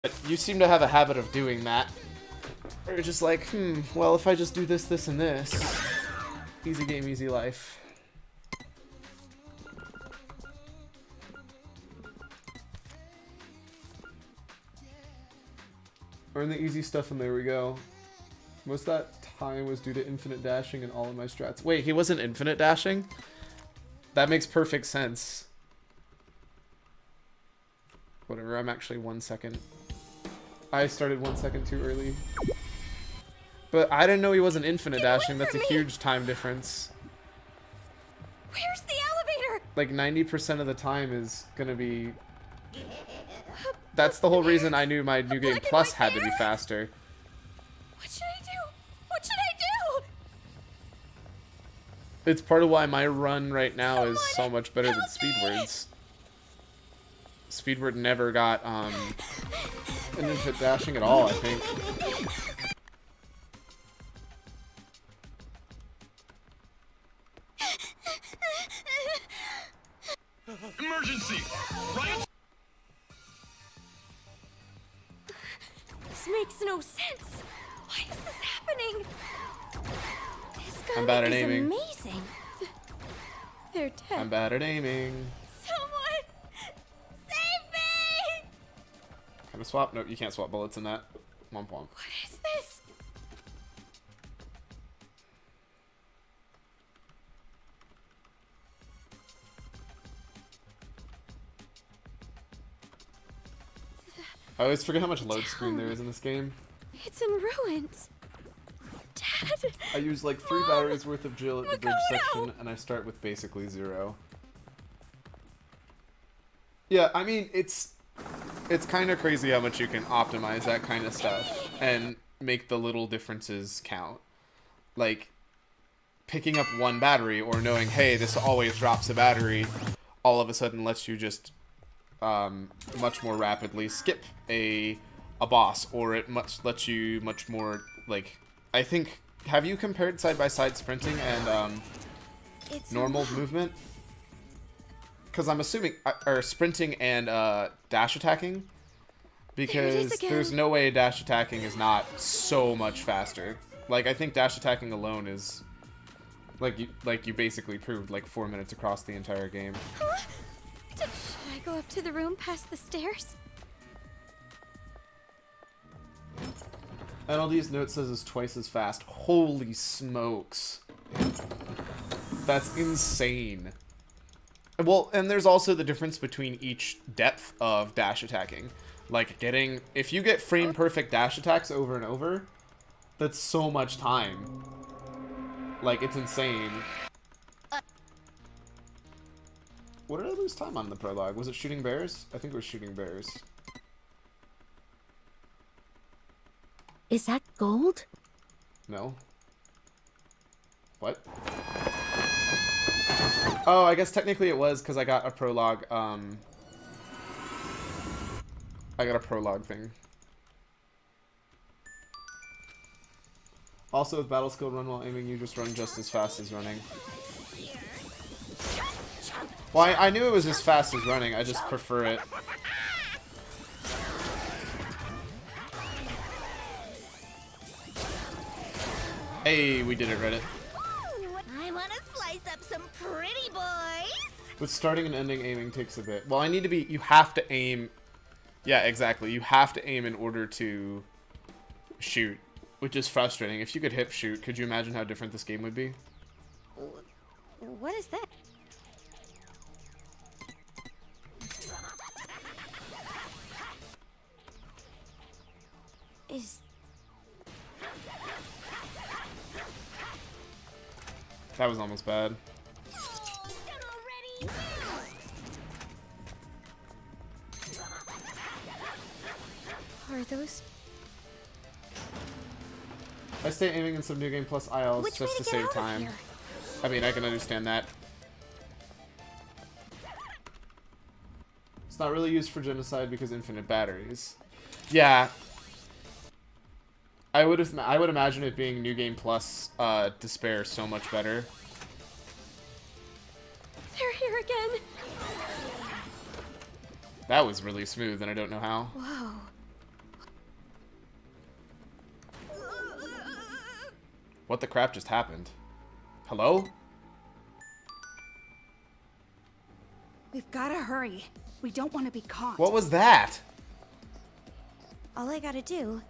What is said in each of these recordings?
But you seem to have a habit of doing that. Or you're just like, well, if I just do this, this, and this. Easy game, easy life. Earn the easy stuff and there we go. Most of that time was due to infinite dashing and all of my strats. Wait, he wasn't infinite dashing? That makes perfect sense. Whatever, I'm actually 1 second. I started 1 second too early. But I didn't know he wasn't infinite dashing. That's a huge time difference. Where's the elevator? Like 90% of the time is gonna be... That's the whole reason I knew my New Game Plus had to be faster. What should I do? What should I do? It's part of why my run right now is so much better than Speedward's. Speedward never got an infinite dashing at all, I think. Emergency! Riot! This makes no sense. Why is this happening? This gun I'm bad at is aiming. amazing. They're dead. I'm bad at aiming. Someone save me! Can I swap? Nope, you can't swap bullets in that. Womp womp. What is this? I always forget how much load screen there is in this game. It's in ruins. Dad. I use like 3 batteries worth of Jill at the bridge section, and I start with basically 0. Yeah, I mean, it's kind of crazy how much you can optimize that kind of stuff and make the little differences count. Like, picking up 1 battery or knowing, hey, this always drops a battery, all of a sudden lets you just much more rapidly skip a boss, or it lets you much more, like, I think, have you compared side-by-side sprinting and normal movement? Because I'm assuming, or sprinting and dash attacking, because there's no way dash attacking is not so much faster. Like, I think dash attacking alone is, like you basically proved, like 4 minutes across the entire game. Huh? Should I go up to the room past the stairs? NLD's note says it's twice as fast. Holy smokes. That's insane. Well, and there's also the difference between each depth of dash attacking. Like, if you get frame perfect dash attacks over and over, that's so much time. Like, it's insane. What did I lose time on in the prologue? Was it shooting bears? I think it was shooting bears. Is that gold? No. What? Oh, I guess technically it was because I got a prologue, I got a prologue thing. Also, with battle skill run while aiming, you just run just as fast as running. Well, I knew it was as fast as running, I just prefer it. Hey, we did it, Reddit. I want to slice up some pretty boys. With starting and ending, aiming takes a bit. Well, you have to aim. Yeah, exactly. You have to aim in order to shoot, which is frustrating. If you could hip shoot, could you imagine how different this game would be? What is that? That was almost bad. Are those? I stay aiming in some New Game Plus ILs just to save time. I mean, I can understand that. It's not really used for genocide because infinite batteries. Yeah. I would imagine it being New Game Plus Despair so much better. They're here again. That was really smooth, and I don't know how. Whoa. What the crap just happened? Hello? We've gotta hurry. We don't want to be caught. What was that? All I gotta do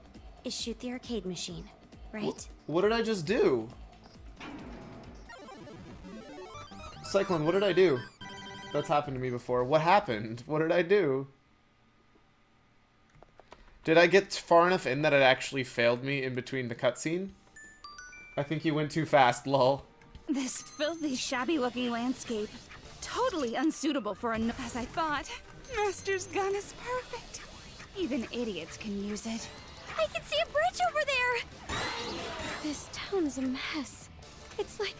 is shoot the arcade machine, right? What did I just do? Cyclone, what did I do? That's happened to me before. What happened? What did I do? Did I get far enough in that it actually failed me in between the cutscene? I think you went too fast, lol. This filthy, shabby-looking landscape. Totally unsuitable for a... As I thought, Master's gun is perfect. Even idiots can use it. I can see a bridge over there! This town is a mess. It's like...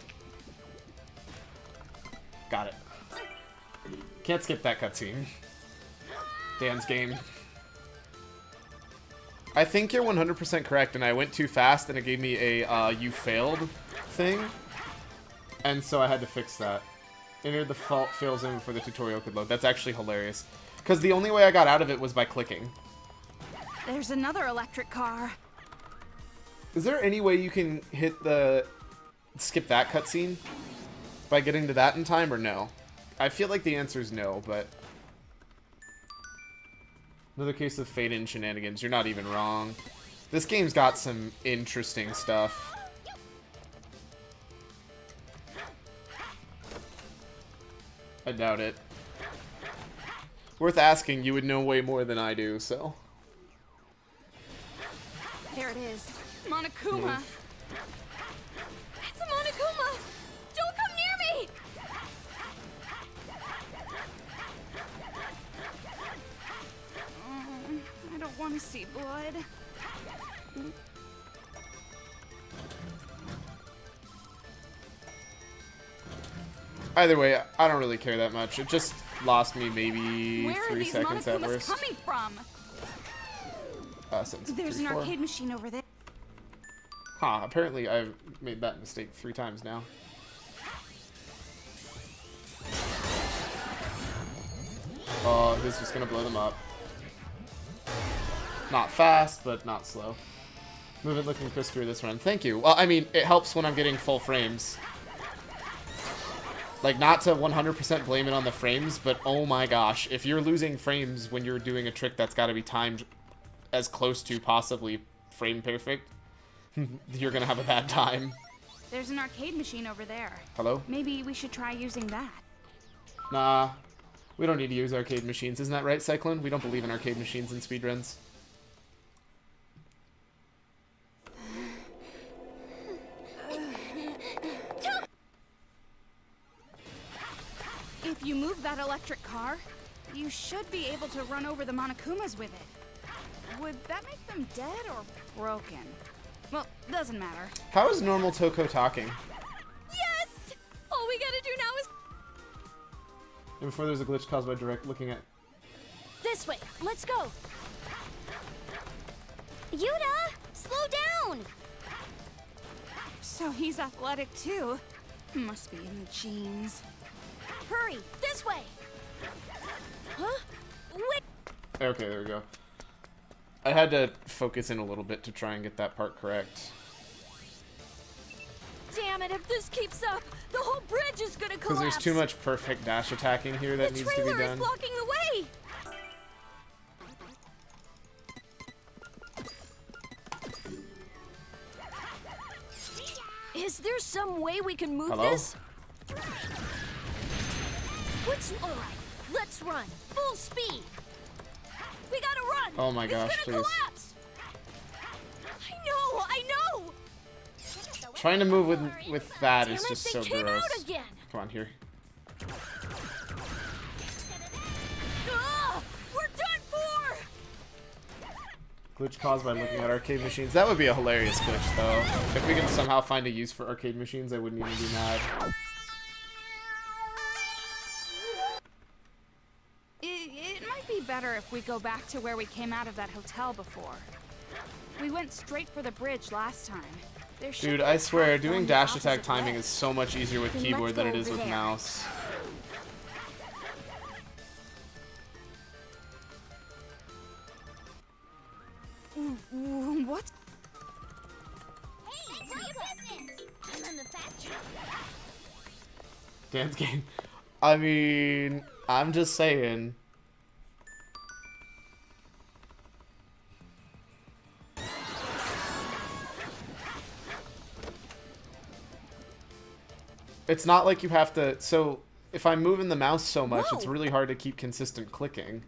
Got it. Can't skip that cutscene. Dan's game. I think you're 100% correct, and I went too fast, and it gave me a you failed thing. And so I had to fix that. Entered the fail zone before the tutorial could load. That's actually hilarious. Because the only way I got out of it was by clicking. There's another electric car. Is there any way you can hit the... skip that cutscene? By getting to that in time, or no? I feel like the answer is no, but... Another case of fade-in shenanigans. You're not even wrong. This game's got some interesting stuff. I doubt it. Worth asking, you would know way more than I do, so... There it is. Monokuma. Move. It's a Monokuma! Don't come near me! I don't want to see blood. Either way, I don't really care that much. It just lost me maybe Where 3 are these seconds at Monokumas worst. coming from? Since There's an 3-4. arcade machine over there. Huh, apparently I've made that mistake 3 times now. Oh, this is just gonna blow them up. Not fast, but not slow. Movement looking crisp through this run. Thank you. Well, I mean, it helps when I'm getting full frames. Like, not to 100% blame it on the frames, but oh my gosh, if you're losing frames when you're doing a trick that's gotta be timed as close to possibly frame perfect, you're gonna have a bad time. There's an arcade machine over there. Hello? Maybe we should try using that. Nah, we don't need to use arcade machines. Isn't that right, Cyclone? We don't believe in arcade machines in speedruns. If you move that electric car, you should be able to run over the Monokumas with it. Would that make them dead or broken? Well, doesn't matter. How is normal Toko talking? Yes! All we gotta do now is... And before there's a glitch caused by direct looking at... This way! Let's go! Yuda! Slow down! So he's athletic too. Must be in the genes. Hurry! This way! Huh? Wait! Okay, there we go. I had to focus in a little bit to try and get that part correct. Damn it, if this keeps up, the whole bridge is gonna collapse! Because there's too much perfect dash attacking here that needs to be The trailer is done. blocking the way! Is there some way we can move Hello? this? Alright, let's run. Full speed! We gotta run! Oh my gosh, it's gonna please. collapse! I know! Trying to move with that Damn is it, just they so came gross. out again! Come on, here. Ugh, we're done for! Glitch caused by looking at arcade machines. That would be a hilarious glitch, though. If we can somehow find a use for arcade machines, I wouldn't even be mad. It might be better if we go back to where we came out of that hotel before. We went straight for the bridge last time. There should Dude, be I a swear, path doing going the dash attack opposite timing way. is so much easier with Then keyboard let's than go it is over with there. mouse. What? Hey, it's your business! Dance game. I mean, I'm just saying. It's not like you have to... So, if I'm moving the mouse so much, it's really hard to keep consistent clicking.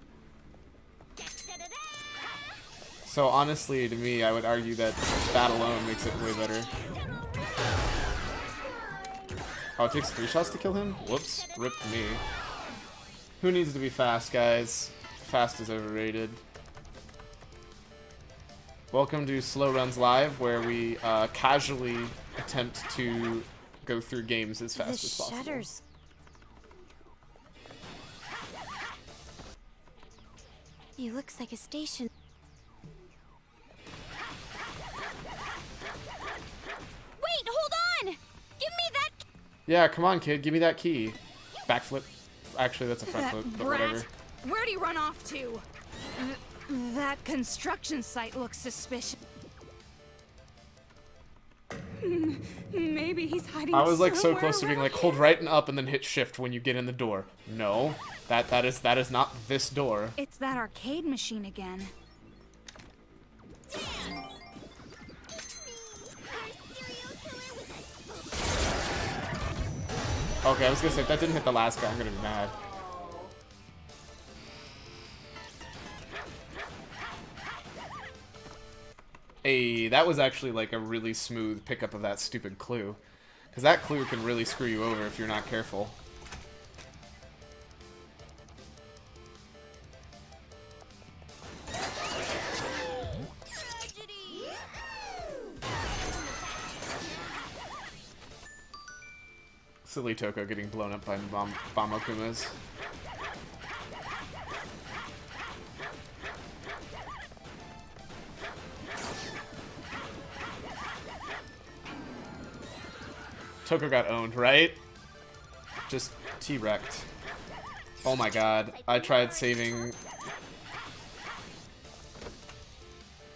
So honestly, to me, I would argue that that alone makes it way better. Oh, it takes 3 shots to kill him? Whoops. Ripped me. Who needs to be fast, guys? Fast is overrated. Welcome to Slow Runs Live, where we casually attempt to go through games as fast as possible. Shutters. It looks like a station. Wait, hold on! Give me that. Yeah, come on, kid. Give me that key. Backflip. Actually, that's a front flip, but Brat, whatever. where'd he run off to? That construction site looks suspicious. Maybe he's hiding. I was like so somewhere close to being around like, hold right and up and then hit shift when you get in the door. No, that is not this door. It's that arcade machine again. Okay, I was gonna say if that didn't hit the last guy, I'm gonna be mad. Hey, that was actually like a really smooth pickup of that stupid clue. Because that clue can really screw you over if you're not careful. Silly Toko getting blown up by Bamokumas. Toko got owned, right? Just T-wrecked. Oh my god. I tried saving...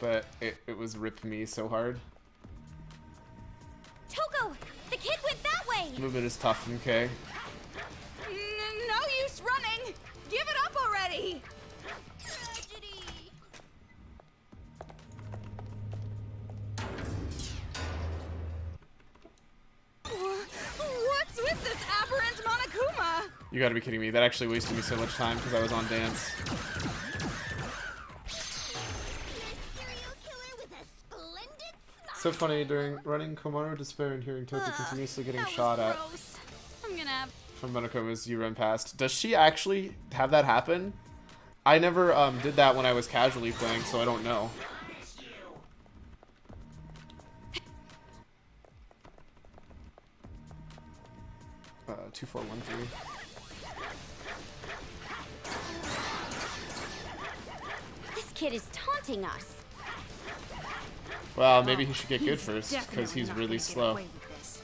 But it was ripped me so hard. Toko, the kid went that way. Movement is tough, okay? No use running! Give it up already! Tragedy. What's with this aberrant Monokuma? You gotta be kidding me. That actually wasted me so much time because I was on dance. So funny, during running Komaro Despair and hearing Toko continuously getting shot at Gross. I'm gonna have. from Monokoma's you run past. Does she actually have that happen? I never did that when I was casually playing, so I don't know. Uh, 2413. This kid is taunting us. Well, maybe he should get good He's first, because definitely he's not really gonna get slow. away with this.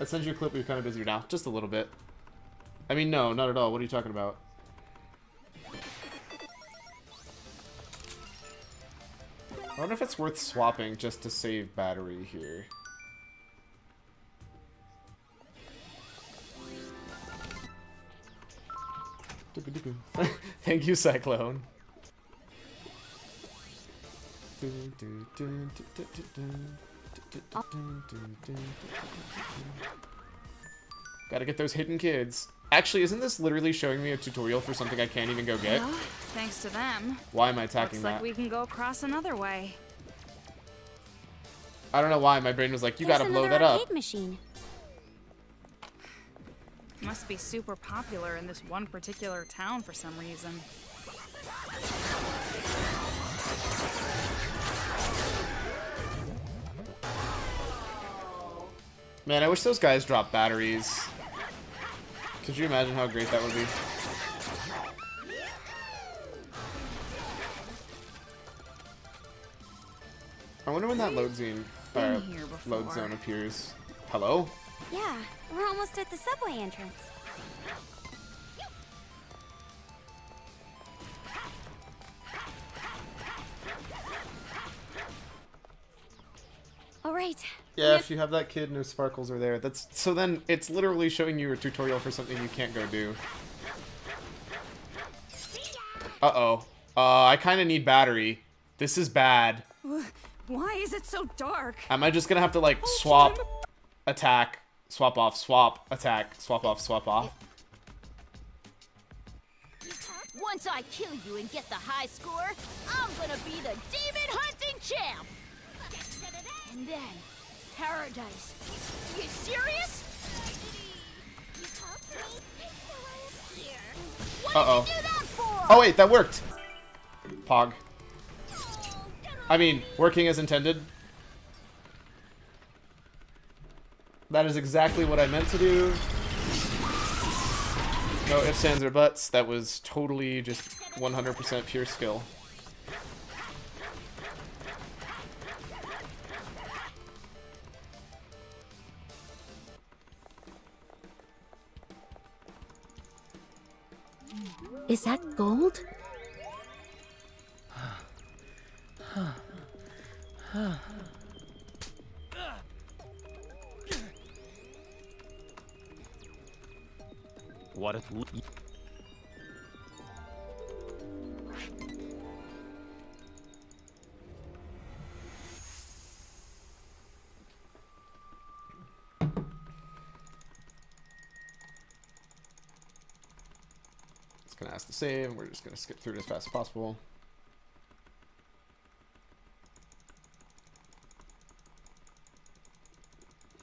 I'll send you a clip, you're kind of busy now. Just a little bit. I mean, no, not at all. What are you talking about? I wonder if it's worth swapping just to save battery here. Thank you, Cyclone. Gotta get those hidden kids. Actually, isn't this literally showing me a tutorial for something I can't even go get? Well, thanks to them. Why am I attacking Looks that? like we can go across another way. I don't know why. My brain was like, you There's gotta blow another that up. arcade machine. Must be super popular in this one particular town for some reason. Man, I wish those guys dropped batteries. Could you imagine how great that would be? I wonder when that load zone appears. Hello? Yeah, we're almost at the subway entrance. All right. Right. Yeah, if you have that kid, no sparkles are there. That's so then it's literally showing you a tutorial for something you can't go do. Uh-oh. I kind of need battery. This is bad. Why is it so dark? Am I just gonna have to, like, swap, attack, swap off, swap, attack, swap off, swap off? Once I kill you and get the high score, I'm gonna be the demon hunting champ! And then, paradise. You serious? Uh-oh. What did you do that for? Oh, wait, that worked! Pog. I mean, working as intended. That is exactly what I meant to do. No ifs, ands, or buts. That was totally just 100% pure skill. Is that gold? What if... It's gonna ask to save, and we're just gonna skip through it as fast as possible.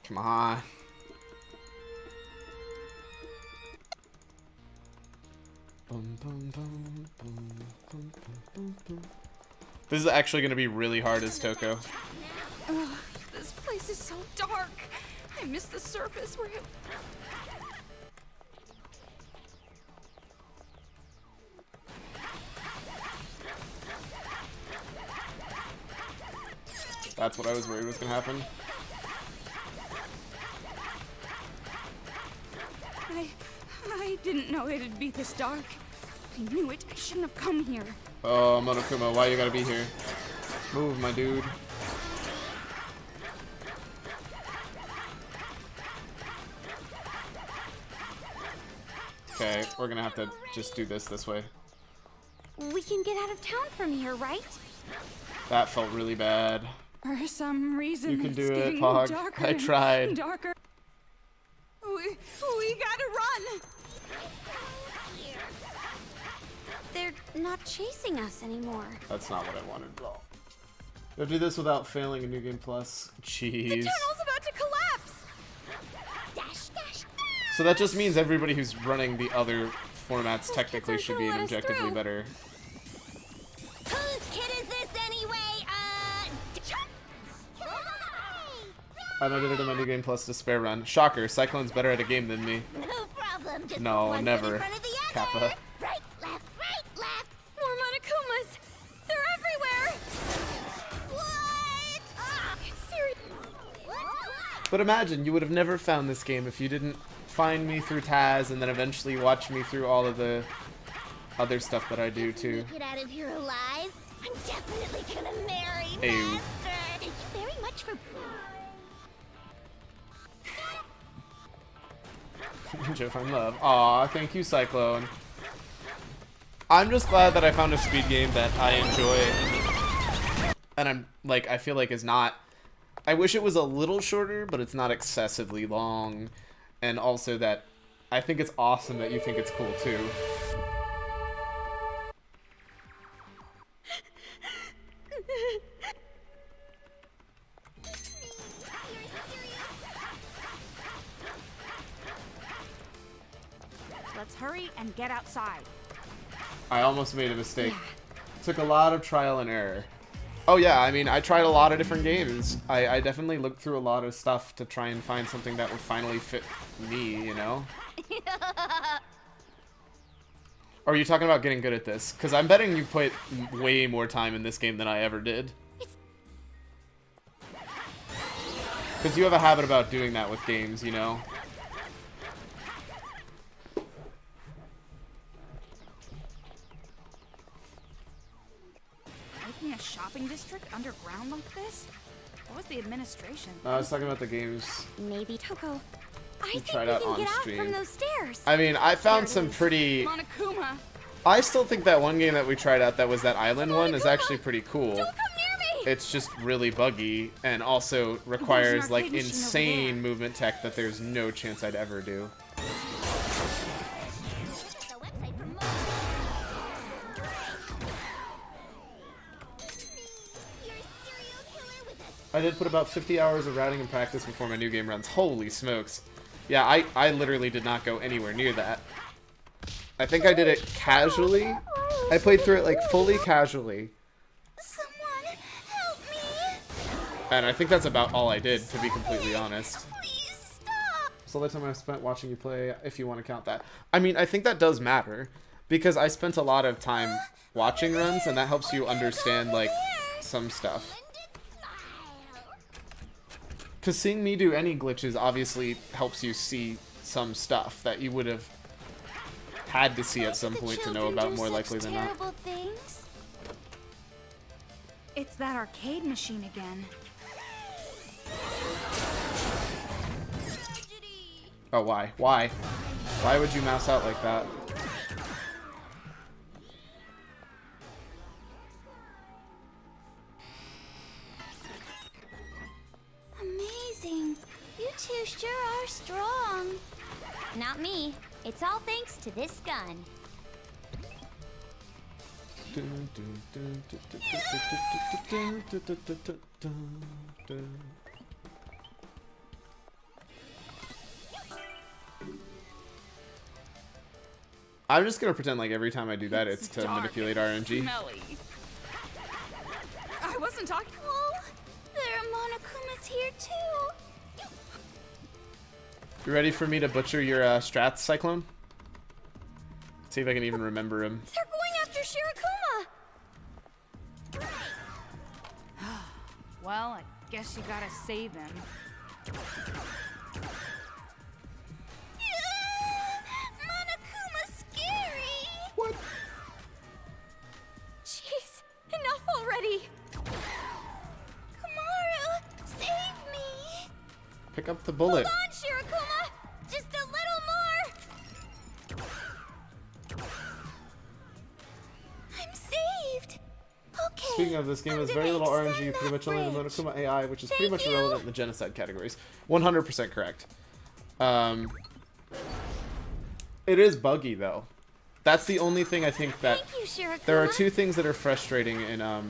Come on. This is actually going to be really hard as Toko. Ugh, this place is so dark. I miss the surface where it... That's what I was worried was going to happen. I didn't know it'd be this dark. I knew it. I shouldn't have come here. Oh, Monokuma, why you gotta be here? Move, my dude. Okay, we're gonna have to just do this way. We can get out of town from here, right? That felt really bad. For some reason, You can it's do it, getting Pog. darker I and tried. Darker. We gotta run. They're not chasing us anymore. That's not what I wanted. You'll do this without failing a New Game Plus. The Jeez. tunnel's about to collapse. Dash, dash, So that just means everybody who's running the other formats Those technically kids should aren't be gonna let us objectively through. better. Whose kid is this anyway? I don't it in my New Game Plus Despair run. Shocker, Cyclone's better at a game than me. No problem. Just No, put one foot never. in front of the other. Kappa. Right, left. More Monokumas! They're everywhere! What? Ah. It's serious. But imagine, you would have never found this game if you didn't find me through Taz and then eventually watch me through all of the other stuff that I do too. Get out of here alive. I'm definitely gonna marry Ew. Master. Thank you very much for... Ninja find love. Aw, thank you, Cyclone. I'm just glad that I found a speed game that I enjoy. And I'm like, I feel like is not... I wish it was a little shorter, but it's not excessively long. And also that I think it's awesome that you think it's cool too. Let's hurry and get outside. I almost made a mistake. Took a lot of trial and error. Oh yeah, I mean, I tried a lot of different games. I definitely looked through a lot of stuff to try and find something that would finally fit me, you know? Or are you talking about getting good at this? Because I'm betting you put way more time in this game than I ever did. Because you have a habit about doing that with games, you know? Making a shopping district underground like this? What was the administration? I was talking about the games. Maybe Toko. I think tried we out can on get out stream. from those stairs. I mean, I found There it some is. pretty... Monokuma. I still think that one game that we tried out that was that island one is actually pretty cool. Don't come near me! It's just really buggy and also requires like arcade machine over insane there. movement tech that there's no chance I'd ever do. The website for more. You're a serial killer with a I did put about 50 hours of routing in practice before my new game runs. Holy smokes. Yeah, I literally did not go anywhere near that. I think I did it casually. I played through it like fully casually. Someone help me! And I think that's about all I did, to be completely honest. Please stop! So the time I spent watching you play, if you want to count that. I mean, I think that does matter. Because I spent a lot of time watching runs, and that helps you understand, like, some stuff. Because seeing me do any glitches obviously helps you see some stuff that you would have had to see at some point to know about more likely than not. Terrible things. It's that arcade machine again. Tragedy. Oh, why? Why? Why would you mouse out like that? Amazing. You two sure are strong. Not me. It's all thanks to this gun. I'm just gonna pretend like every time I do that, it's to Dark manipulate and RNG. Smelly. I wasn't talking. Oh, there are Monokumas here too. You ready for me to butcher your strats, Cyclone? See if I can even remember him. They're going after Shirokuma! Well, I guess you gotta save him. Monokuma scary. What? Jeez, enough already! Kamaru, save me. Pick up the bullet. Hold on, Shirokuma! Just a little more! I'm saved. Okay. Speaking of, this game has I'm very gonna little RNG, extend pretty that much only the bridge. Monokuma AI, which is pretty Thank much you. irrelevant in the genocide categories. 100% correct. It is buggy, though. That's the only thing I think that... Thank you, Shirokuma! There are two things that are frustrating in a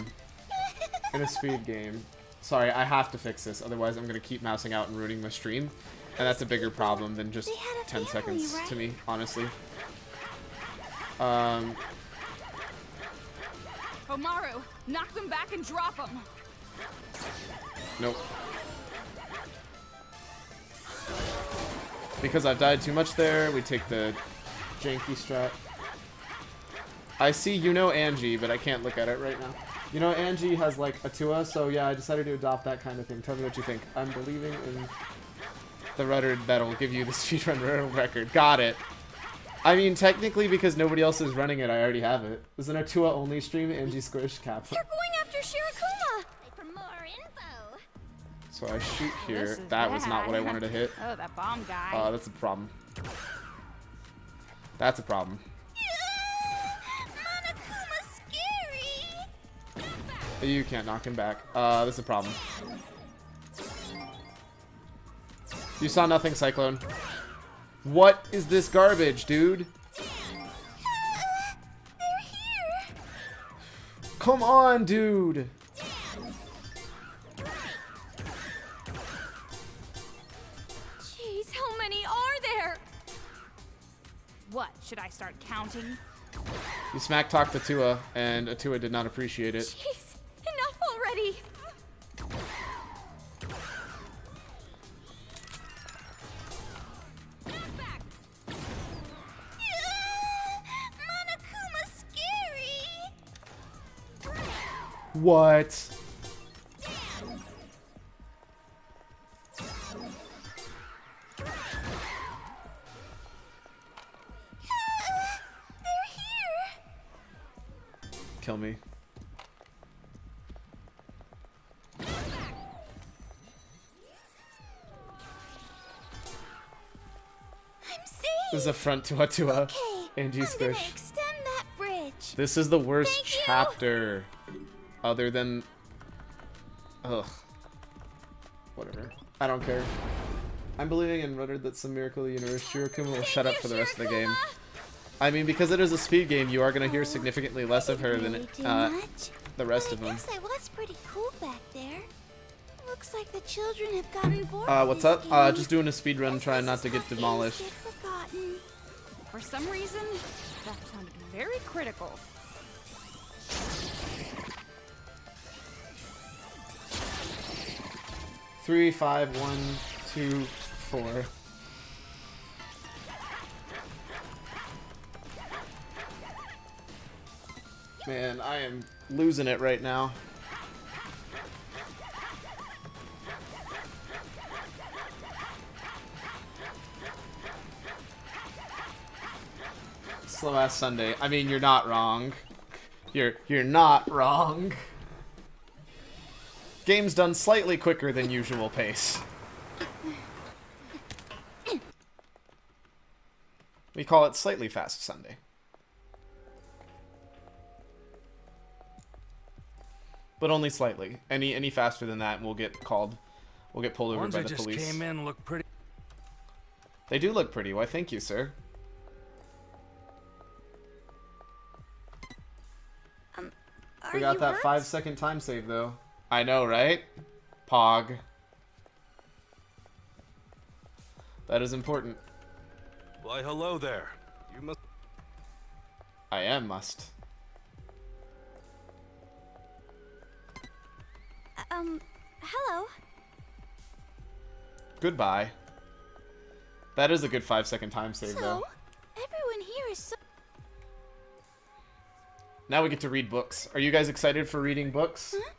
speed game. Sorry, I have to fix this, otherwise I'm going to keep mousing out and ruining my stream. And that's a bigger problem than just They had a 10 family, seconds to right? me, honestly. Omaru, knock them back and drop them. Nope. Because I've died too much there, we take the janky strat. I see you know Angie, but I can't look at it right now. You know, Angie has like a Tua, so yeah, I decided to adopt that kind of thing. Tell me what you think. I'm believing in the rudder that'll give you the speedrun record. Got it. I mean, technically, because nobody else is running it, I already have it. This is an Atua only stream, Angie Squish cap. They're going after Shirokuma! For more info. So I shoot This here. is That was not what I bad. wanted to hit. Oh, that bomb guy. That's a problem. That's a problem. Monokuma scary. You can't knock him back. That's a problem. You saw nothing, Cyclone. What is this garbage, dude? They're here. Come on, dude. Jeez, how many are there? What, should I start counting? You smack talked Atua, and Atua did not appreciate it. Jeez, enough already! Monokuma scary. What? They're here. Kill me. This is a front to Atua. Okay, Angie I'm gonna Squish. extend that bridge. This is the worst Thank you. chapter. Other than... Ugh. Whatever. I don't care. I'm believing in Rudder that some miracle universe Shirokuma will shut up for the rest of the game. I mean, because it is a speed game, you are going to hear significantly less of her than the rest of them. I guess I was pretty cool back there. Looks like the children have gotten bored. What's with this up? game. Just doing a speed run, Guess trying this not is to how get things demolished. get forgotten. For some reason, that sounded very critical. Three, 5, 1, 2, 4. Man, I am losing it right now. Slow ass Sunday. I mean, you're not wrong. You're not wrong. Game's done slightly quicker than usual pace. We call it slightly fast Sunday. But only slightly. Any faster than that, and we'll get called. We'll get pulled over Ones by that the just police. came in look pretty. They do look pretty. Why, thank you, sir. We got that 5-second time save, though. I know, right? Pog. That is important. Why, hello there. You must. I must. Hello. Goodbye. That is a good 5-second time save, though. So, everyone here is so... Now we get to read books. Are you guys excited for reading books? Huh?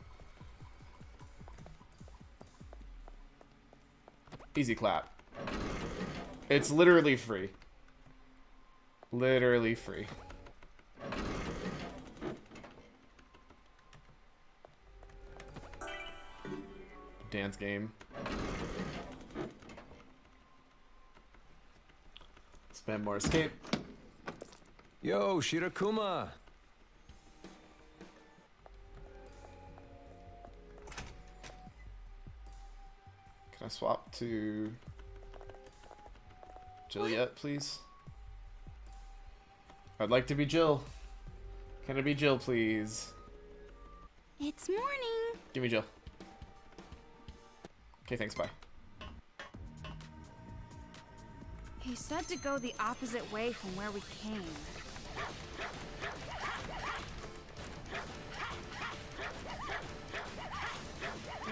Easy clap. It's literally free. Literally free. Dance game. Spam more escape. Yo, Shirokuma. Can I swap to Juliet, please? I'd like to be Jill. Can I be Jill, please? It's morning. Give me Jill. Okay, thanks, bye. He said to go the opposite way from where we came.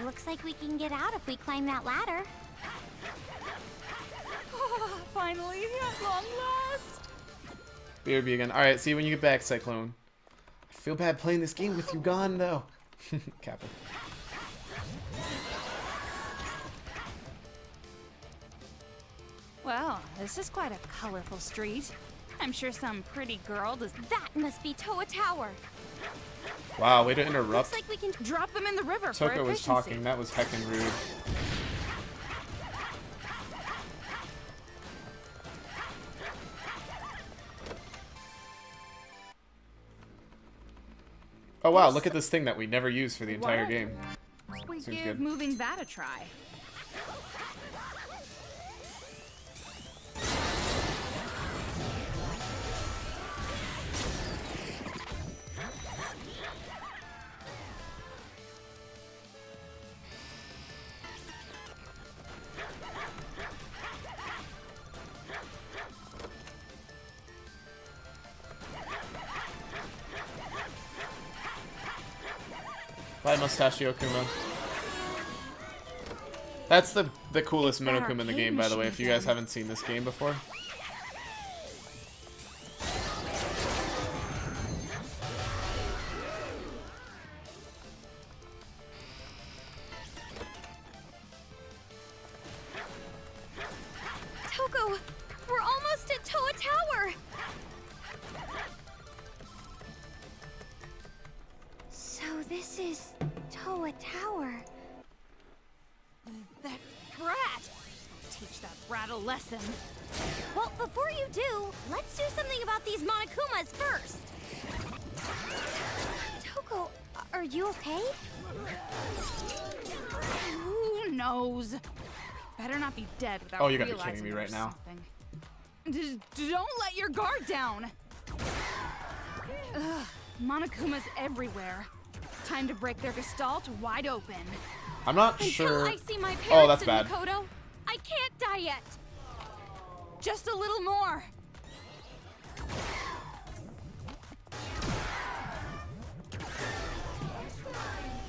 Looks like we can get out if we climb that ladder. Finally, at long last. BRB again. Alright, see you when you get back, Cyclone. I feel bad playing this game with you gone, though. Kappa. Well, this is quite a colorful street. I'm sure some pretty girl does. That must be Toa Tower. Wow, way to interrupt. Looks like we can... Drop them in the river for Toko was efficiency. talking. That was heckin' rude. Oh wow, look at this thing that we never use for the entire What? game. We Seems give good. moving that a try. Bye, Mustachio Kuma. That's the coolest It's that Monokuma in the arcade game, by the way, machine if you guys again. haven't seen this game before. Toko, we're almost at Toa Tower. So this is Toa Tower. That brat! teach that brat a lesson. Well, before you do, let's do something about these Monokumas first. Toko, are you okay? Who knows? Better not be dead without Oh, you gotta be realizing kidding me right there's now. something. Don't let your guard down. Ugh, Monokumas everywhere. Time to break their gestalt wide open. I'm not Until sure. I see my parents Oh, that's in bad. Makoto, I can't die yet. Just a little more.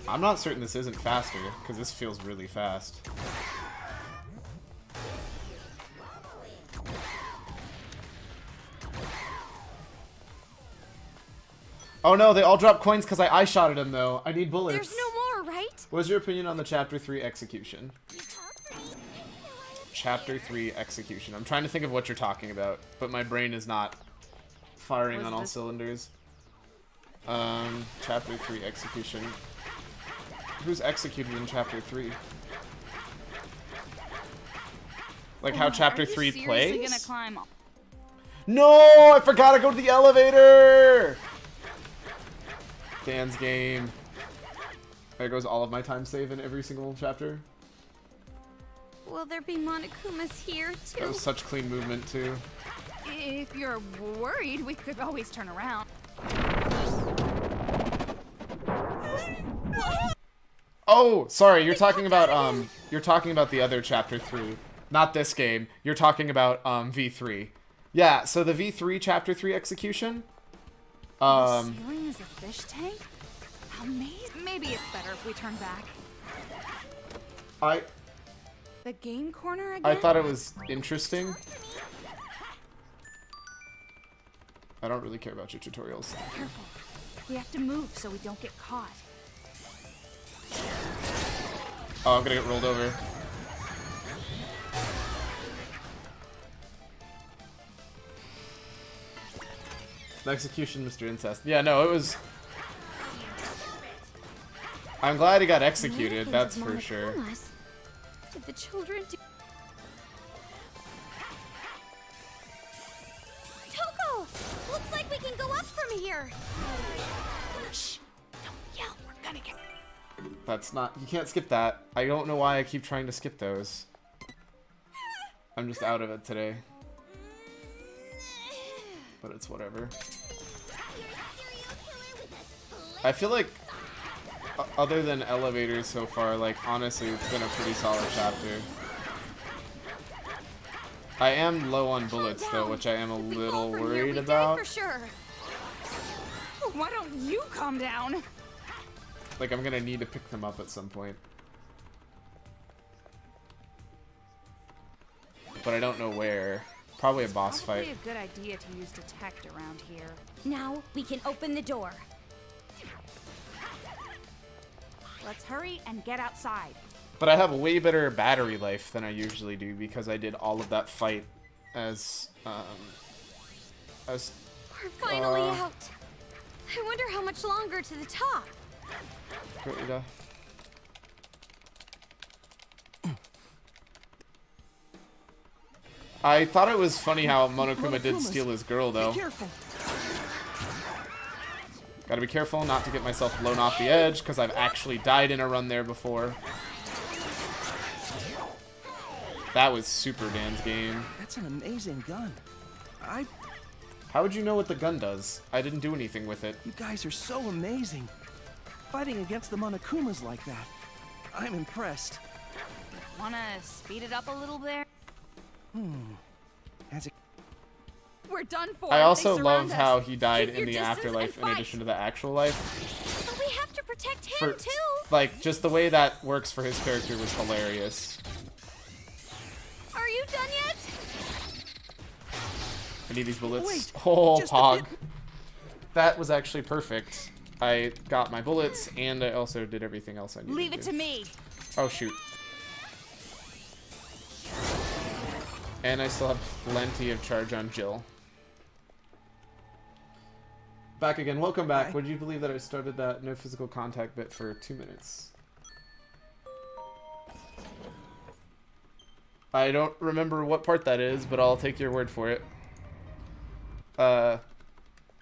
I'm not certain this isn't faster, because this feels really fast. Oh no, they all dropped coins because I eye-shotted them though. I need bullets. There's no more, right? What's your opinion on the Chapter 3 execution? Chapter 3 execution. I'm trying to think of what you're talking about, but my brain is not firing on all cylinders. Chapter 3 execution. Who's executed in Chapter 3? Like how Chapter 3 plays? Gonna climb up? No, I forgot to go to the elevator! Dan's game. There goes all of my time save in every single chapter. Will there be Monokumas here, too? That was such clean movement, too. If you're worried, we could always turn around. Oh, sorry, you're talking about the other Chapter 3. Not this game. You're talking about V3. Yeah, so the V3 Chapter 3 execution. The ceiling is a fish tank? Amazing. Maybe it's better if we turn back. The game corner again? I thought it was interesting. I don't really care about your tutorials. Careful. We have to move so we don't get caught. Oh, I'm gonna get rolled over. Execution, Mr. Incest. Yeah, no, it was... I'm glad he got executed, that's for sure. Did the children do... Toko! Looks like we can go up from here! Shh! Don't yell, we're gonna get... That's not... You can't skip that. I don't know why I keep trying to skip those. I'm just out of it today. But it's whatever. I feel like, other than elevators so far, like, honestly, it's been a pretty solid chapter. I am low on bullets, though, which I am a little worried about. For sure. Why don't you calm down? Like, I'm gonna need to pick them up at some point. But I don't know where. Probably a boss fight. Probably a good idea to use detect around here. Now we can open the door. Let's hurry and get outside. But I have way better battery life than I usually do because I did all of that fight as We're finally out. I wonder how much longer to the top. I thought it was funny how Monokuma did steal his girl, though. Gotta be careful not to get myself blown off the edge, because I've actually died in a run there before. That was super Dan's game. That's an amazing gun. How would you know what the gun does? I didn't do anything with it. You guys are so amazing. Fighting against the Monokumas like that. I'm impressed. Wanna speed it up a little there? As a We're done for. I also They love surround how us. he died Keep in your the distance afterlife and in fight. addition to the actual life. But we have to protect him, For, too. like, just the way that works for his character was hilarious. Are you done yet? I need these bullets. Wait, Oh, just a Pog. bit. That was actually perfect. I got my bullets, and I also did everything else I needed Leave it to me. Oh, shoot. And I still have plenty of charge on Jill. Back again. Welcome back. Hi. Would you believe that I started that no physical contact bit for 2 minutes? I don't remember what part that is, but I'll take your word for it.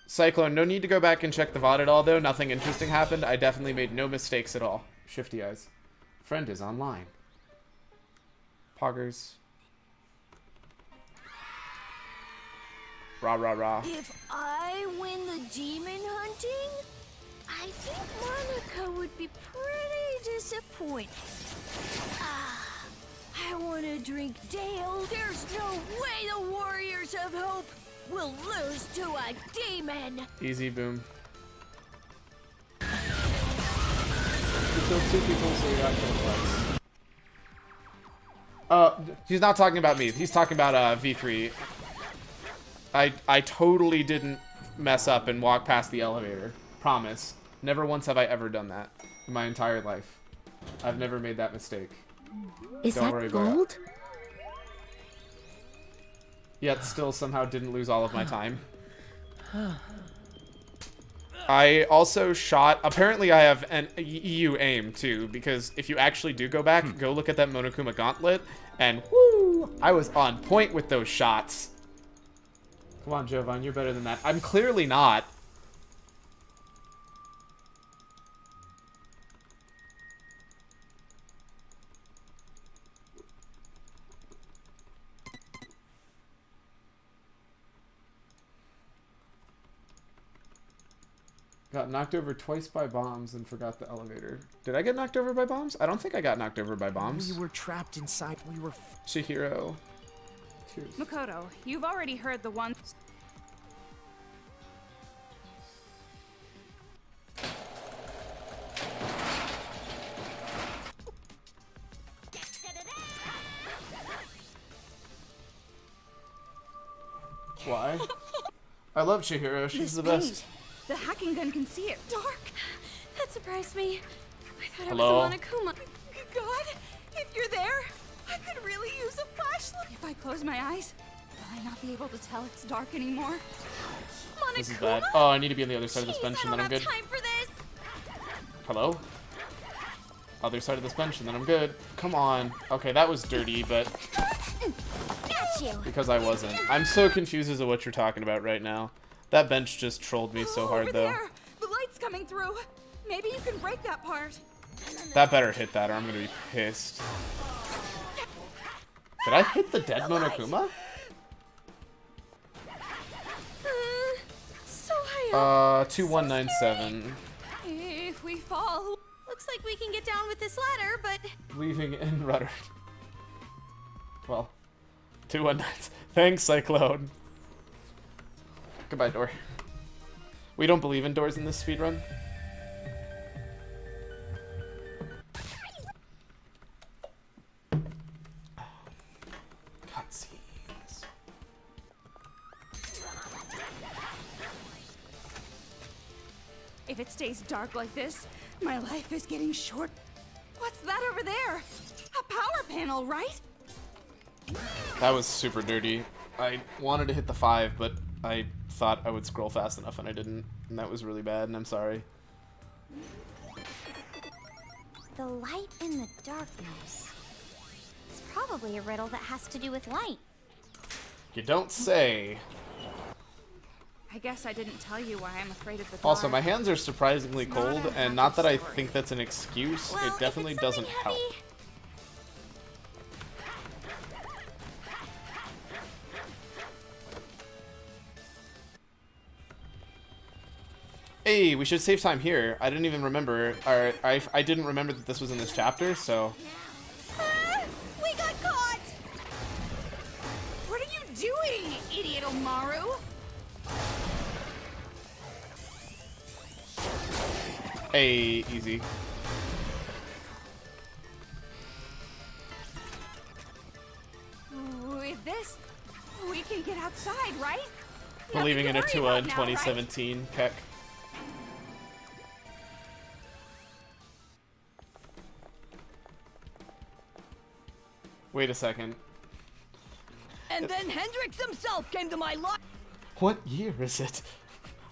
Cyclone, no need to go back and check the VOD at all, though. Nothing interesting happened. I definitely made no mistakes at all. Shifty eyes. Friend is online. Poggers. Rah, rah, rah. If I win the demon hunting, I think Monica would be pretty disappointed. Ah, I want to drink Dale. There's no way the Warriors of Hope will lose to a demon. Easy boom. You killed 2 people, so you're not killed twice. He's not talking about me. He's talking about V3. I totally didn't mess up and walk past the elevator. Promise. Never once have I ever done that in my entire life. I've never made that mistake. Is Don't worry that about it. gold? Yet still somehow didn't lose all of my time. I also shot... Apparently I have an EU aim, too, because if you actually do go back, go look at that Monokuma gauntlet, and woo! I was on point with those shots. Come on, Jovan, you're better than that. I'm clearly not. Got knocked over twice by bombs and forgot the elevator. Did I get knocked over by bombs? I don't think I got knocked over by bombs. We were trapped inside. We were. Chihiro. Cheers. Makoto, you've already heard the one. Why? I love Chihiro. She's the best. The hacking gun can see it. Dark. That surprised me. I thought Hello? it was a Monokuma. God, if you're there, I could really use a flashlight. If I close my eyes, will I not be able to tell it's dark anymore? Monokuma? This is bad. Oh, I need to be on the other side of this Jeez, bench and I then I'm don't good. have time for this. Hello? Other side of this bench and then I'm good. Come on. Okay, that was dirty, but Got you. because I wasn't. I'm so confused as to what you're talking about right now. That bench just trolled me so hard, Over though. there, the light's coming through. Maybe you can break that part. That better hit that or I'm gonna be pissed. Did I hit the dead Monokuma? So high up. 2197. If we fall, Looks like we can get down with this ladder, but Leaving in rudder. Well, 219. Thanks, Cyclone. Goodbye, door. We don't believe in doors in this speedrun. Cutscenes. if it stays dark like this, my life is getting short. What's that over there? A power panel, right? That was super dirty. I wanted to hit the 5, but I thought I would scroll fast enough and I didn't. And that was really bad, and I'm sorry. the light in the darkness. It's probably a riddle that has to do with light. You don't say. I guess I didn't tell you why I'm afraid of the dark. Also, my hands are surprisingly cold, and not that I think that's an excuse, Well, it definitely if it's doesn't something help. heavy- Hey, we should save time here. I didn't even remember, or I didn't remember that this was in this chapter, so... We got caught! What are you doing, idiot Omaru? Hey, easy. With this, we can get outside, right? Believing in Nothing a to 2 worry in about now, right? 2017, Keck. Wait a second. And then Hendrix himself came to my life. What year is it?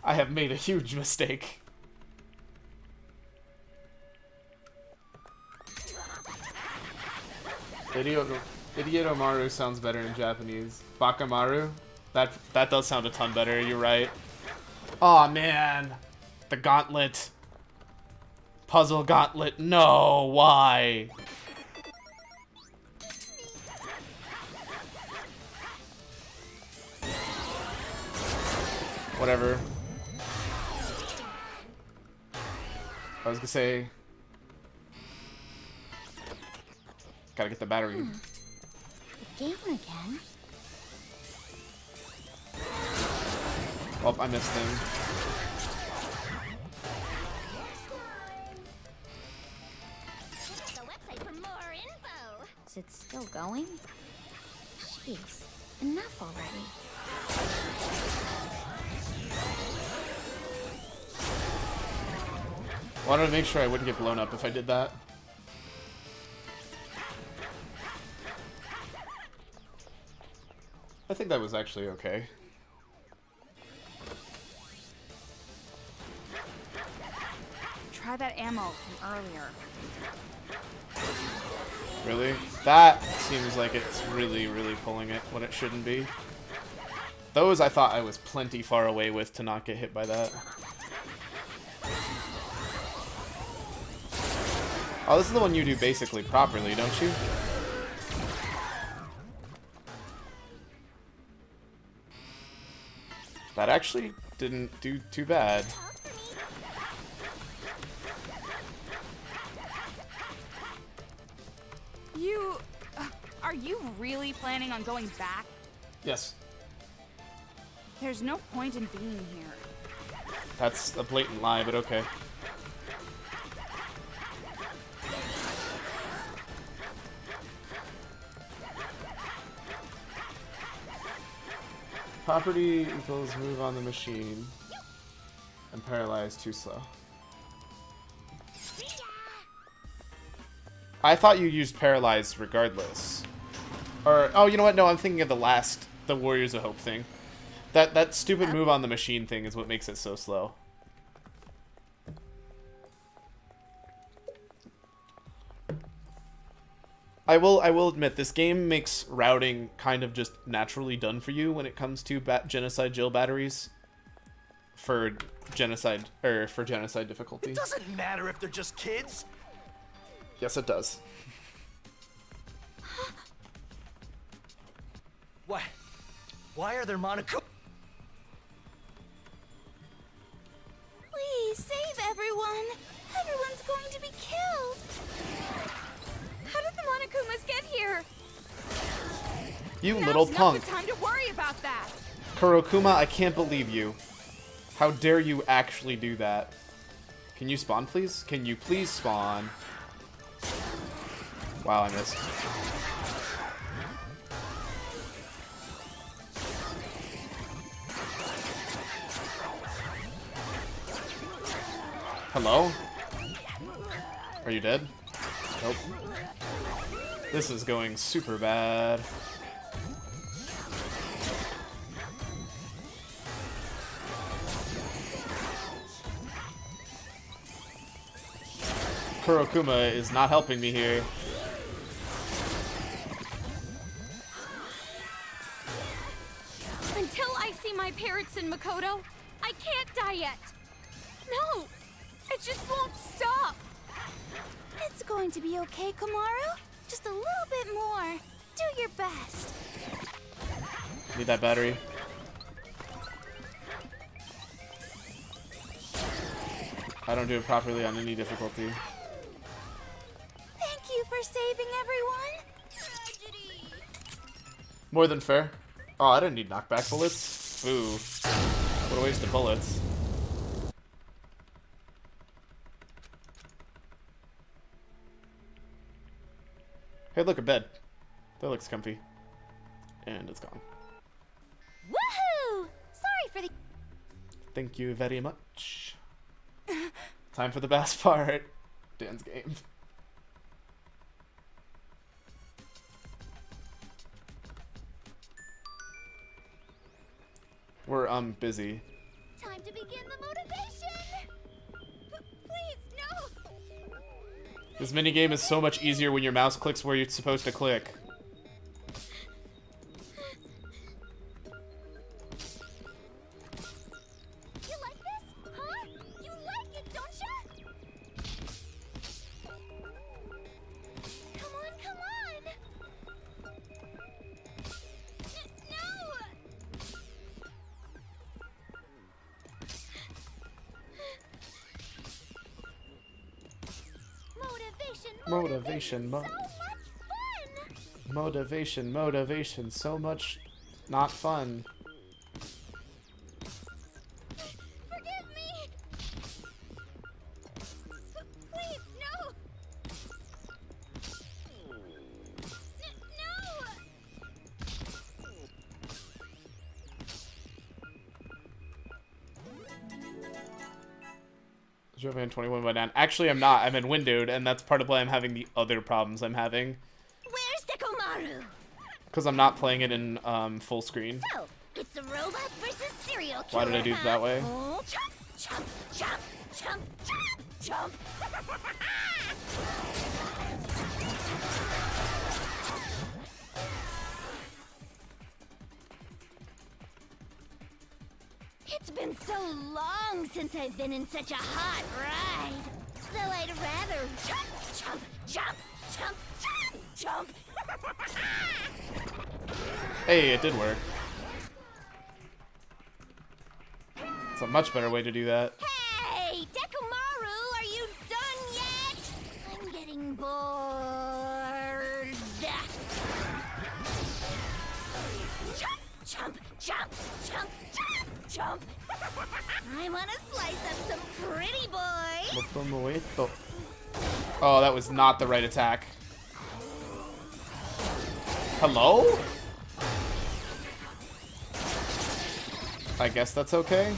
I have made a huge mistake. Video. Idiot Omaru sounds better in Japanese. Bakamaru? That does sound a ton better, you're right. Aw, man. The gauntlet. Puzzle gauntlet. No, why? Whatever. I was gonna say... Gotta get the battery. The game again? Oh, I missed him. The website for more info. Is it still going? Jeez, enough already. Wanted to make sure I wouldn't get blown up if I did that. I think that was actually okay. Try that ammo from earlier. Really? That seems like it's really, really pulling it when it shouldn't be. Those I thought I was plenty far away with to not get hit by that. Oh, this is the one you do basically properly, don't you? That actually didn't do too bad. You... are you really planning on going back? Yes. There's no point in being here. That's a blatant lie, but okay. Property equals move on the machine. And paralyze too slow. I thought you used paralyze regardless. Or, oh, you know what? No, I'm thinking of the Warriors of Hope thing. That stupid move on the machine thing is what makes it so slow. I will admit, this game makes routing kind of just naturally done for you when it comes to genocide Jill batteries for genocide difficulty. It doesn't matter if they're just kids. Yes, it does. Why are there Monaco? Please save everyone. Everyone's going to be killed. How did the Monokumas get here? You Now's little not punk. the time to worry about that. Kurokuma, I can't believe you. How dare you actually do that? Can you spawn, please? Can you please spawn? Wow, I missed. Hello? Are you dead? Nope. This is going super bad. Kurokuma is not helping me here. Until I see my parents in Makoto, I can't die yet. No, it just won't stop. It's going to be okay, Komaru. Just a little bit more. Do your best. Need that battery. I don't do it properly on any difficulty. Thank you for saving everyone. Tragedy. More than fair. Oh, I didn't need knockback bullets. Ooh. What a waste of bullets. Hey, look, a bed. That looks comfy. And it's gone. Woohoo! Sorry for the... Thank you very much. Time for the best part. Dan's game. We're, busy. Time to begin the motivation! Please, no! This minigame is so much easier when your mouse clicks where you're supposed to click. Motivation, So much fun! motivation, so much not fun. Forgive me! Please, no! No! Jovan 21 went down. Actually, I'm not. I'm in windowed, and that's part of why I'm having the other problems I'm having. Where's Dekomaru? Because I'm not playing it in full screen. So, it's a robot versus serial killer. Why did I do it that way? Oh, chomp, chomp, chomp, chomp, chomp, chomp. It's been so long since I've been in such a hot ride. So I'd rather chomp, chomp, chomp, chomp, chomp, chomp. Hey, it did work. It's a much better way to do that. Hey, Dekomaru, are you done yet? I'm getting bored. Chomp, chomp, chomp, chomp, chomp. I want to slice up some pretty boys. Oh, that was not the right attack. Hello? I guess that's okay.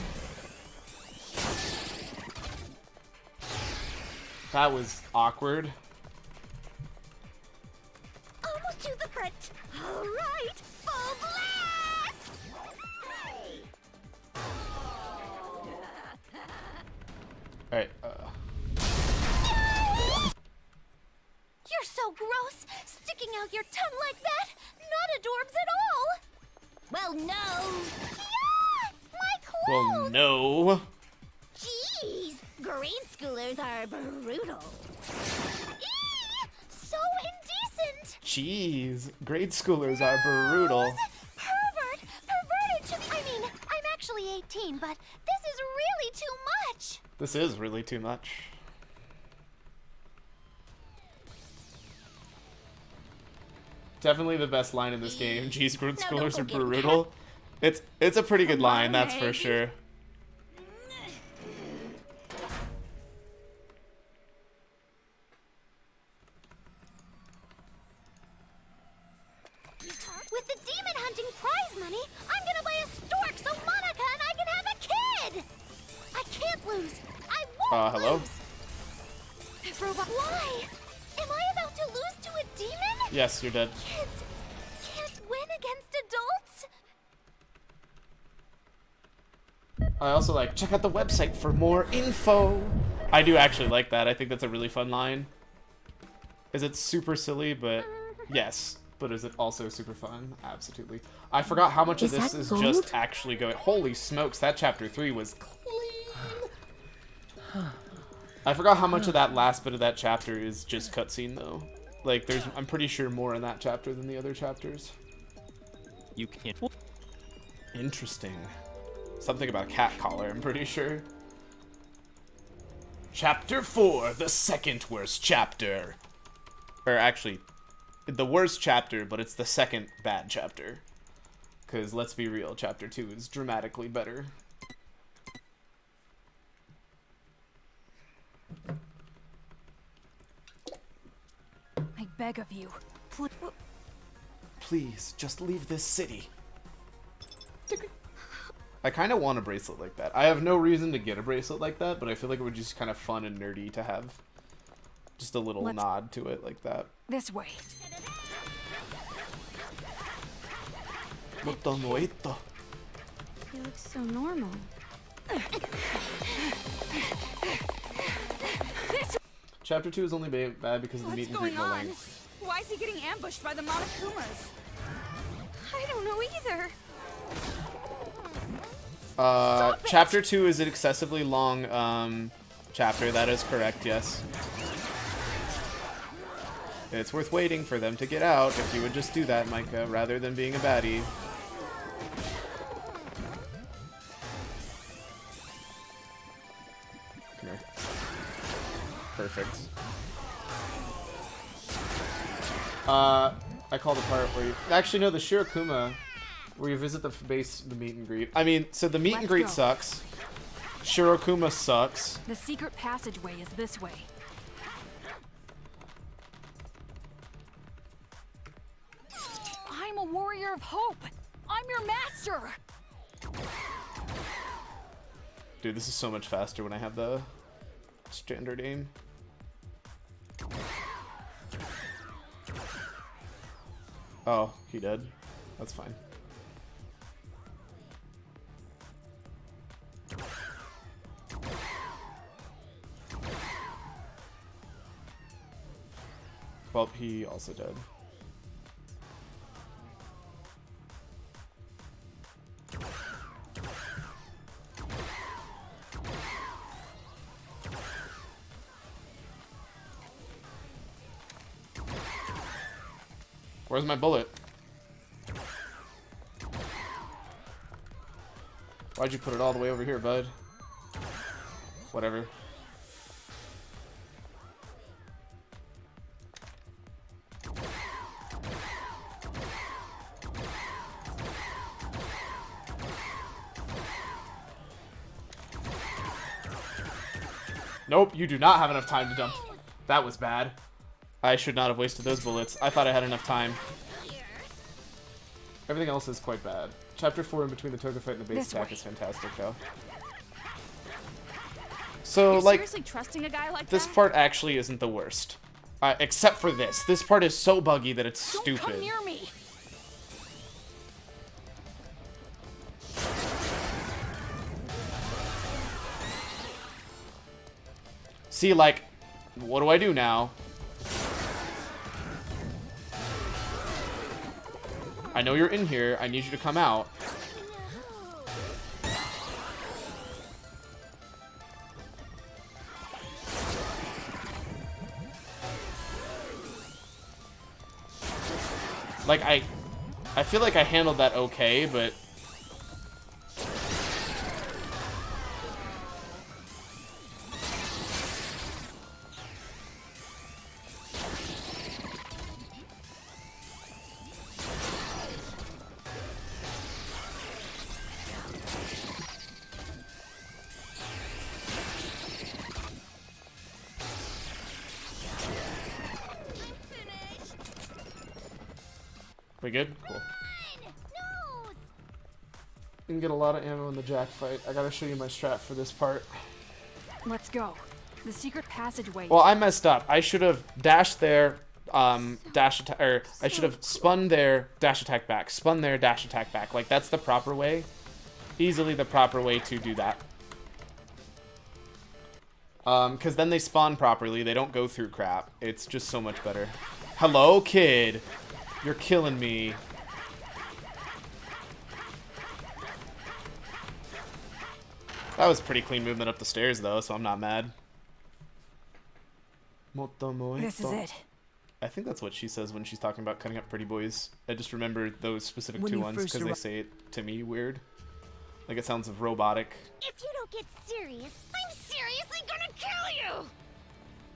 That was awkward. Almost to the front. All right, full blast! Alright, You're so gross! Sticking out your tongue like that! Not adorbs at all! Well, no. Yeah! My clothes! well, no. Jeez, grade schoolers are brutal. Eee! So indecent! Jeez, grade schoolers are brutal. Pervert! Perverted to the— I mean, I'm actually 18, but this is really too much! This is really too much. Definitely the best line in this game. Geez, grade schoolers are brutal. It's a pretty good line, that's for sure. With the demon hunting prize money, I'm gonna buy a stork so Monica and I can have a kid! I can't lose! I won't Hello? lose! Robot— Why? Am I about to lose to a demon? Yes, you're dead. Kids can't win against adults? I also like, check out the website for more info. I do actually like that. I think that's a really fun line. Is it super silly? But yes. But is it also super fun? Absolutely. I forgot how much of Is this that is gold? just actually going. Holy smokes, that chapter 3 was clean. I forgot how much of that last bit of that chapter is just cutscene though. Like I'm pretty sure more in that chapter than the other chapters. You can't. Interesting. Something about a cat collar, I'm pretty sure. Chapter 4, the second worst chapter. Or actually, the worst chapter, but it's the second bad chapter. Because let's be real, chapter 2 is dramatically better. I beg of you. Please, just leave this city. I kind of want a bracelet like that. I have no reason to get a bracelet like that, but I feel like it would just kind of fun and nerdy to have just a little nod to it like that. This way. Molto moito. He looks so normal. Chapter 2 is only bad because of the meet and greet What's going Lane. on? Why is he getting ambushed by the Monokumas? I don't know either. Chapter 2 is an excessively long chapter. That is correct, yes. It's worth waiting for them to get out if you would just do that, Micah, rather than being a baddie. Come here. Perfect. I call the part where you actually no the Shirakuma, where you visit the base, the meet and greet. I mean, so the meet and greet sucks. Shirakuma sucks. The secret passageway is this way. I'm a warrior of hope. I'm your master. Dude, this is so much faster when I have the standard aim. Oh, he did. That's fine. Well, he also did. Where's my bullet? Why'd you put it all the way over here, bud? Whatever. Nope, you do not have enough time to dump. That was bad. I should not have wasted those bullets. I thought I had enough time. Everything else is quite bad. Chapter 4 in between the Toga fight and the base attack is fantastic, though. So, You're like, seriously trusting a guy like this that? part actually isn't the worst. Except for this. This part is so buggy that it's stupid. Don't come near me. See, like, what do I do now? I know you're in here. I need you to come out. Like, I feel like I handled that okay, but... We good? Cool. You can get a lot of ammo in the Jack fight. I gotta show you my strat for this part. Let's go. The secret passageway. Well, I messed up. I should have dashed there, dash attack, or I should have spun there, dash attack back, spun there, dash attack back. Like, that's the proper way. Easily the proper way to do that. Because then they spawn properly. They don't go through crap. It's just so much better. Hello, kid. You're killing me. That was pretty clean movement up the stairs, though, so I'm not mad. This is it. I think that's what she says when she's talking about cutting up pretty boys. I just remember those specific When two you ones first because they say it to me weird. Like it sounds robotic. If you don't get serious, I'm seriously gonna kill you!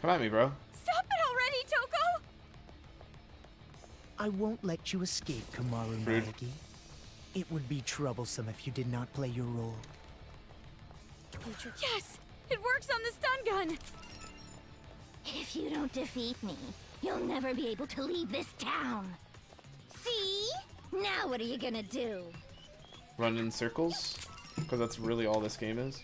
Come at me, bro. Stop it already, Toko! I won't let you escape, Kamaru Rude. Naegi. It would be troublesome if you did not play your role. Yes! It works on the stun gun! If you don't defeat me, you'll never be able to leave this town. See? Now what are you gonna do? Run in circles? Because that's really all this game is.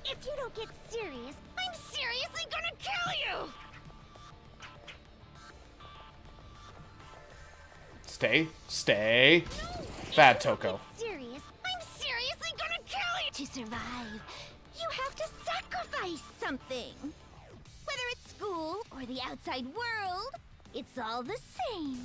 If you don't get serious, I'm seriously gonna kill you! Stay. Stay. Bad Toko. Serious? I'm seriously gonna kill you! To survive, you have to sacrifice something. Whether it's school or the outside world, it's all the same.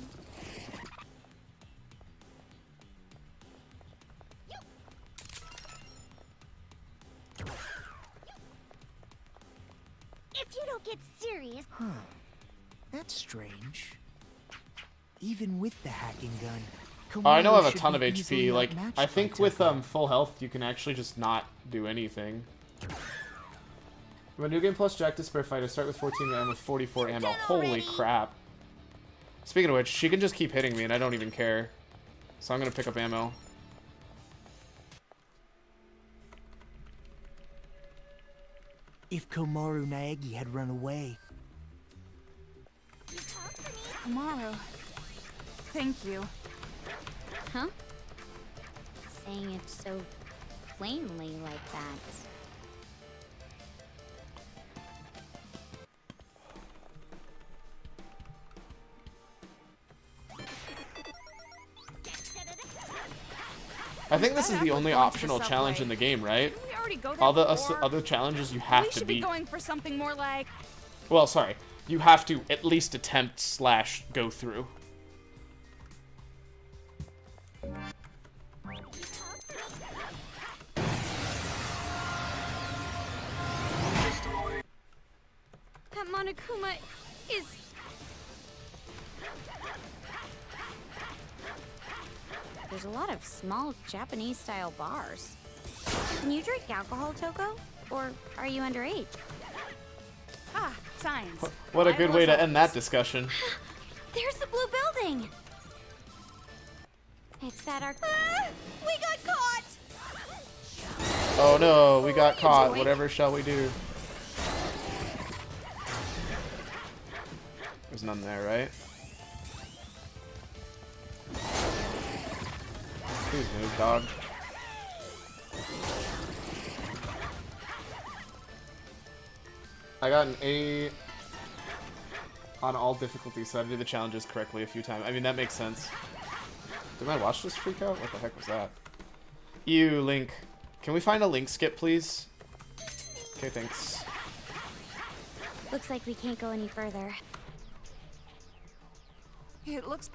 If you don't get serious... Huh. That's strange. Even with the hacking gun, I know I have a should ton of be easily HP. Like, outmatched I by think with Toko. full health, you can actually just not do anything. My new game plus Jack to spare fighter. Start with 14 and with 44 ammo. Holy crap. Speaking of which, she can just keep hitting me and I don't even care. So I'm gonna pick up ammo. If Komaru Naegi had run away. Komaru. Thank you. Huh? Saying it so plainly like that. I think this is the only optional challenge in the game, right? Didn't we already go there All the before? other challenges you have We to should beat. be going for something more like... Well, sorry. You have to at least attempt / go through. That Monokuma is... There's a lot of small Japanese-style bars. Can you drink alcohol, Toko? Or are you underage? Ah, signs. What a good way to Vitals. end that discussion. There's the blue building! It's that our... Ah, we got caught! Oh no, we got caught. Whatever shall we do? There's none there, right? Please move, dog. I got an A on all difficulties, so I did the challenges correctly a few times. I mean, that makes sense. Did my watch just freak out? What the heck was that? Ew, Link. Can we find a Link skip, please? Okay, thanks. Looks like we can't go any further. It looks...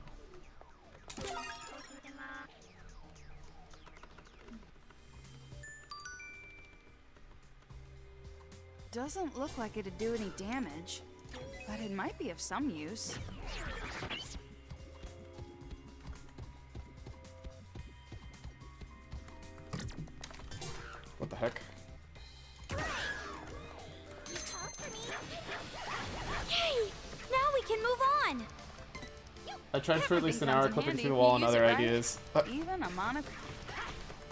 Doesn't look like it'd do any damage, but it might be of some use. What the heck? Yay! Now we can move on! I tried for at least an Everything hour comes in clipping handy through the if wall you and use other it right. ideas. Even a Monokuma...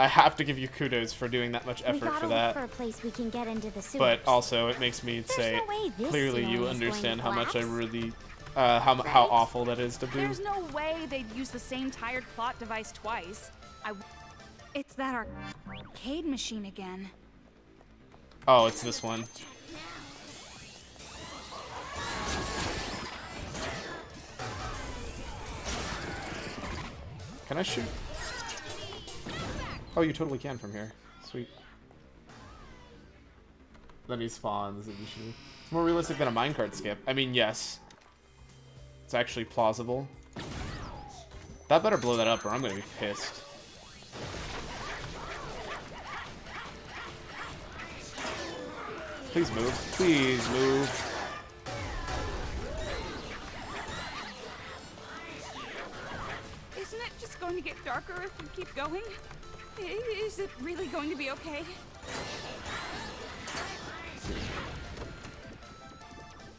I have to give you kudos for doing that much We effort gotta for look that. for a place we can get into the sewers. But also, it makes me say, no way this clearly ceiling you is going to understand how much I collapse. really, how awful that is to do. There's no way they'd use the same tired plot device twice. It's that arcade machine again. Oh, it's this one. Can I shoot? Oh, you totally can from here. Sweet. Then he spawns. It's more realistic than a minecart skip. I mean, yes. It's actually plausible. That better blow that up or I'm gonna be pissed. Please move. Please move. Isn't it just going to get darker if we keep going? Is it really going to be okay?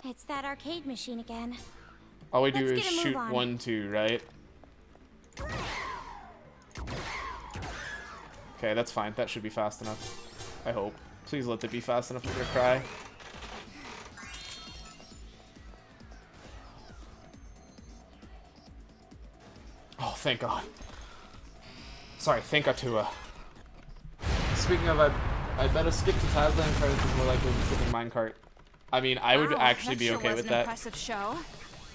It's that arcade machine again. All we do Let's is get a move shoot on. 1, 2, right? Okay, that's fine. That should be fast enough. I hope. Please let it be fast enough for your cry. Oh, thank God. Sorry, thank Atua. Speaking of, I bet a skip to Tazland credits is more likely than skipping minecart. I mean, I would Wow, actually be sure okay was with an that. Impressive show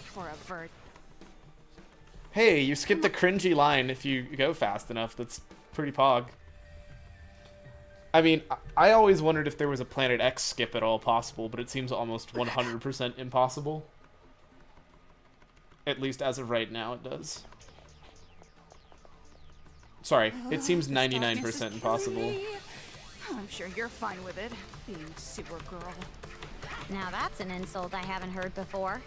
for a bird. Hey, you skipped the cringy line if you go fast enough. That's pretty pog. I mean, I always wondered if there was a Planet X skip at all possible, but it seems almost 100% impossible. At least as of right now, it does. Sorry, it seems 99% impossible. I'm sure you're fine with it, being Supergirl. Now that's an insult I haven't heard before.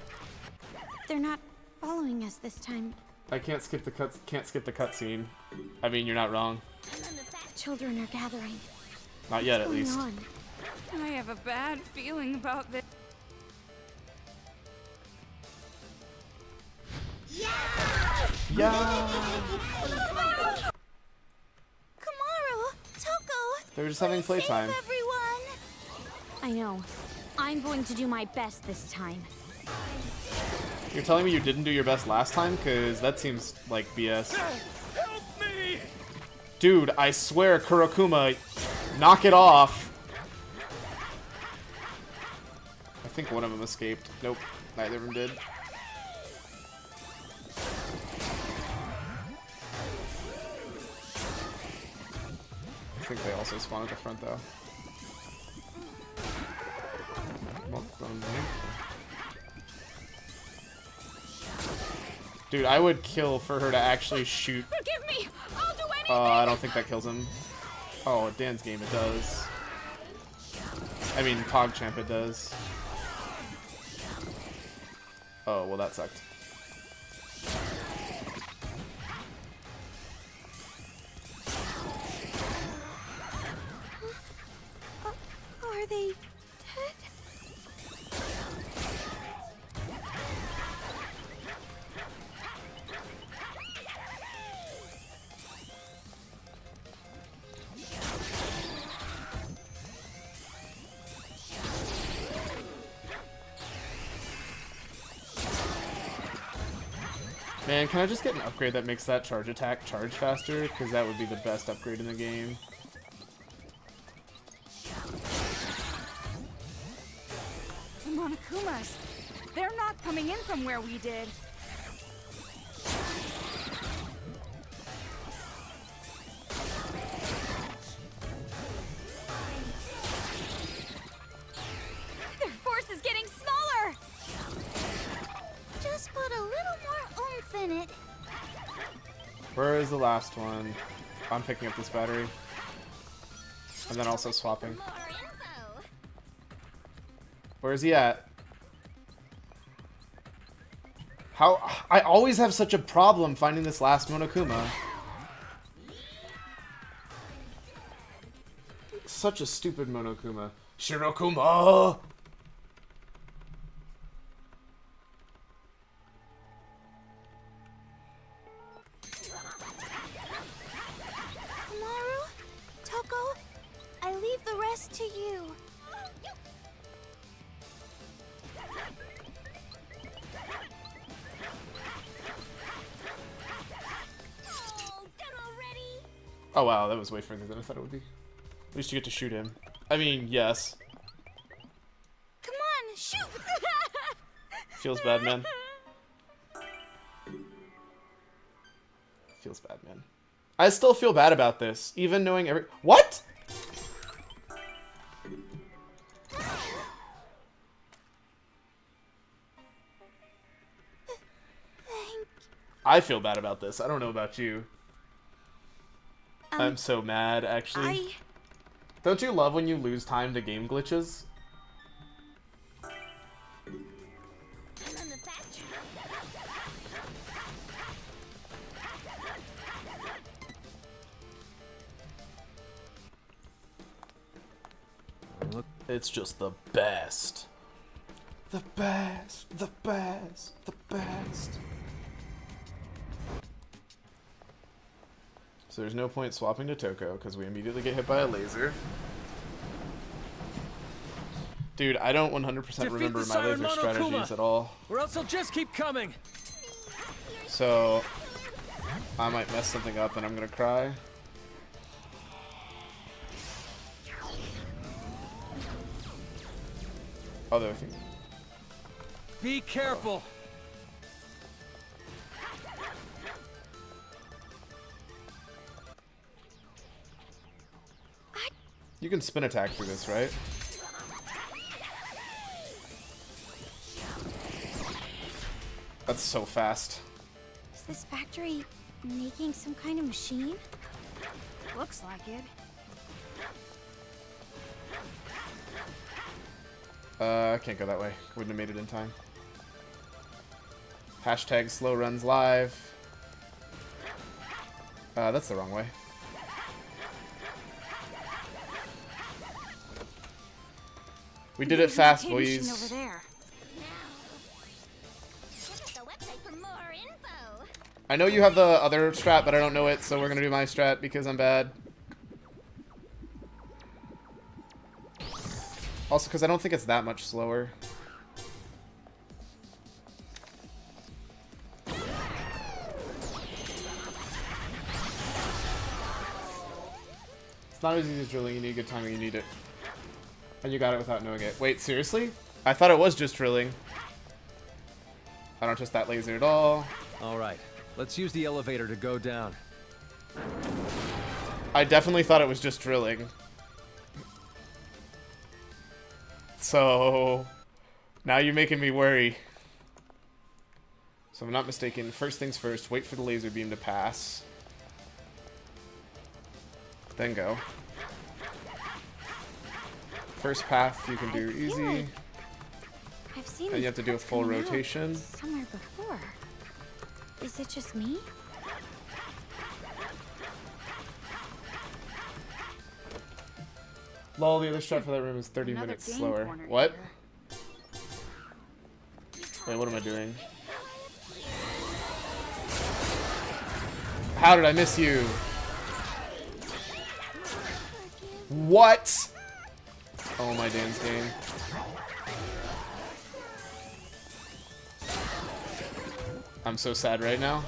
They're not following us this time. I can't skip the cutscene. I mean, you're not wrong. Children are gathering. Not yet, at What's least. going on? I have a bad feeling about this. Yeah. Kamaru, Toko, They're just having playtime. save everyone. I know. I'm going to do my best this time. You're telling me you didn't do your best last time? Because that seems like BS. Help me! Dude, I swear, Kurokuma, knock it off. I think one of them escaped. Nope, neither of them did. I think they also spawned at the front, though. Dude, I would kill for her to actually shoot. Forgive me! I'll do anything! I don't think that kills him. Oh, Dan's game, it does. I mean, PogChamp, it does. Oh, well, that sucked. Are they dead? Man, can I just get an upgrade that makes that charge attack charge faster? Because that would be the best upgrade in the game. The Monokumas. They're not coming in from where we did. Their force is getting smaller! Just put a little more oomph in it. Where is the last one? I'm picking up this battery. And then also swapping. More info. Where is he at? How? I always have such a problem finding this last Monokuma. Such a stupid Monokuma. Shirokuma! Kamaru, Toko, I leave the rest to you. Oh wow, that was way further than I thought it would be. At least you get to shoot him. I mean, yes. Come on, shoot! Feels bad, man. Feels bad, man. I still feel bad about this, even knowing every— What?! I feel bad about this. I don't know about you. I'm so mad, actually. Don't you love when you lose time to game glitches? It's just the best. The best, the best, the best. So there's no point swapping to Toko because we immediately get hit by a laser. Dude, I don't 100% remember my laser strategies at all. Or else they'll just keep coming. So I might mess something up and I'm gonna cry. Other thing. Be careful. You can spin attack through this, right? That's so fast. Is this factory making some kind of machine? Looks like it. I can't go that way. Wouldn't have made it in time. Hashtag slow runs live. That's the wrong way. We did it fast, Arcade machine boys. over there. Check out the website for more info. I know you have the other strat, but I don't know it, so we're gonna do my strat because I'm bad. Also, because I don't think it's that much slower. It's not as easy as drilling. You need good timing. You need it. And you got it without knowing it. Wait, seriously? I thought it was just drilling. I don't trust that laser at all. Alright, let's use the elevator to go down. I definitely thought it was just drilling. So now you're making me worry. So I'm not mistaken. First things first, wait for the laser beam to pass. Then go. First path you can do easy. Like I've seen And you have to do a full rotation. somewhere before. Is it just me? Lol, the other strat for that room is 30 Another minutes game slower. corner What? here. Wait, what am I doing? How did I miss you? What? Oh my Dan's game. I'm so sad right now.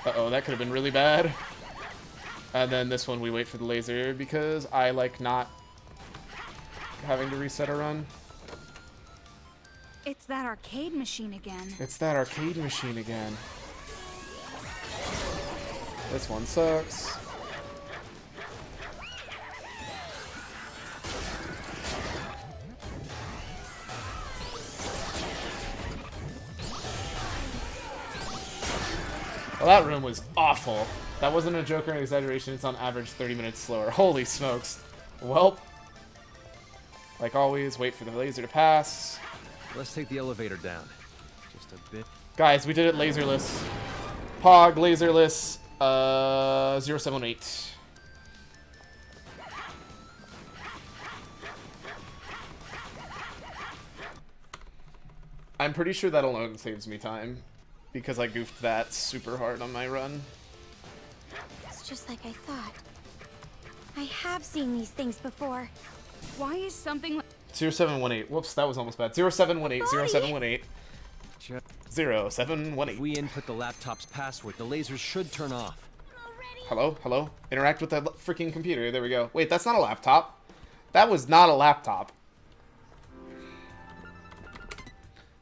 Uh-oh, that could have been really bad. And then this one we wait for the laser because I like not having to reset a run. It's that arcade machine again. It's that arcade machine again. This one sucks. Well, that room was awful. That wasn't a joke or an exaggeration. It's on average 30 minutes slower. Holy smokes. Well, like always, wait for the laser to pass. Let's take the elevator down. Just a bit. Guys, we did it laserless. Pog, laserless, 0718. I'm pretty sure that alone saves me time, because I goofed that super hard on my run. It's just like I thought. I have seen these things before. Why is something like 0718. Whoops, that was almost bad. 0718, 0718, Check. 0718. If we input the laptop's password, the lasers should turn off. Hello? Hello? Interact with the freaking computer. There we go. Wait, that's not a laptop. That was not a laptop.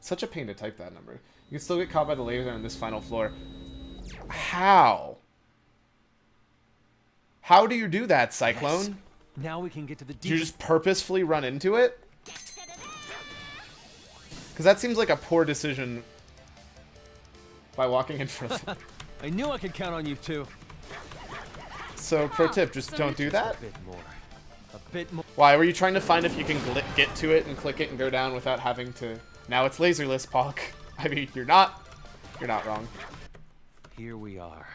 Such a pain to type that number. You can still get caught by the laser on this final floor. How? How do you do that, Cyclone? Yes. Now we can get to the Do you just purposefully run into it? Because that seems like a poor decision by walking in front of it. I knew I could count on you too. So, pro tip, just don't do that. A bit more. A bit more. Why? Were you trying to find if you can get to it and click it and go down without having to... Now it's laserless, Pog. I mean, you're not wrong. Here we are.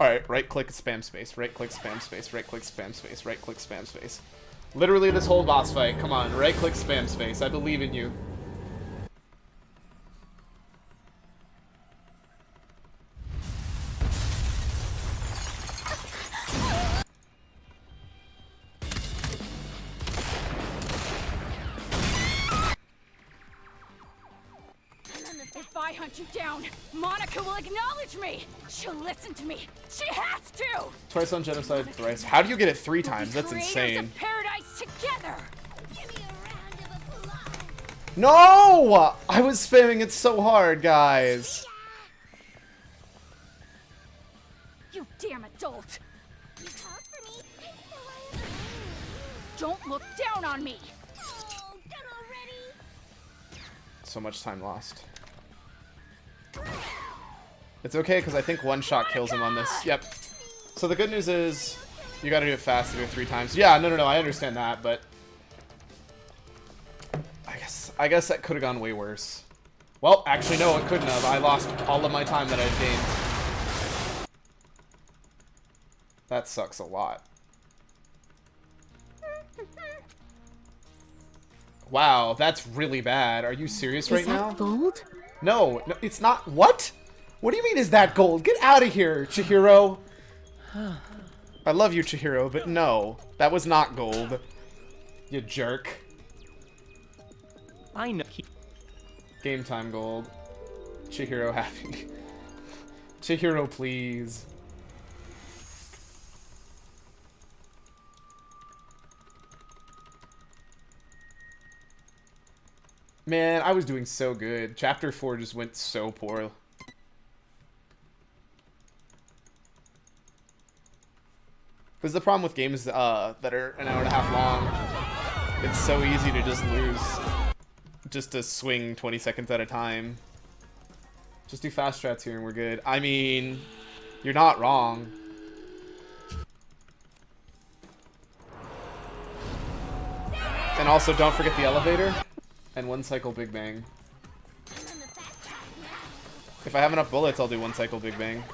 Alright, right-click, spam space, right-click, spam space, right-click, spam space, right-click, spam space. Literally this whole boss fight. Come on, right-click, spam space. I believe in you. If I hunt you down, Monica will acknowledge me. She'll listen to me. She has to. Twice on genocide, thrice. How do you get it 3 times? That's Creators insane. of paradise together. Give me a round of applause. No! I was spamming it so hard, guys. You damn adult. You called for me, and so I am. Don't look down on me. Oh, done already. So much time lost. It's okay, because I think one shot kills him on this. Yep. So the good news is, you gotta do it fast, do it 3 times. Yeah, no, I understand that, but... I guess that could have gone way worse. Well, actually, no, it couldn't have. I lost all of my time that I'd gained. That sucks a lot. Wow, that's really bad. Are you serious right now? Is that gold? No, no, it's not. What? What do you mean is that gold? Get out of here, Chihiro. I love you, Chihiro, but no. That was not gold. You jerk. I know. Game time gold. Chihiro happy. Chihiro, please. Man, I was doing so good. Chapter 4 just went so poor. Because the problem with games that are an hour and a half long, it's so easy to just lose. Just to swing 20 seconds at a time. Just do fast strats here and we're good. I mean, you're not wrong. And also, don't forget the elevator. And one cycle Big Bang. If I have enough bullets, I'll do one cycle Big Bang.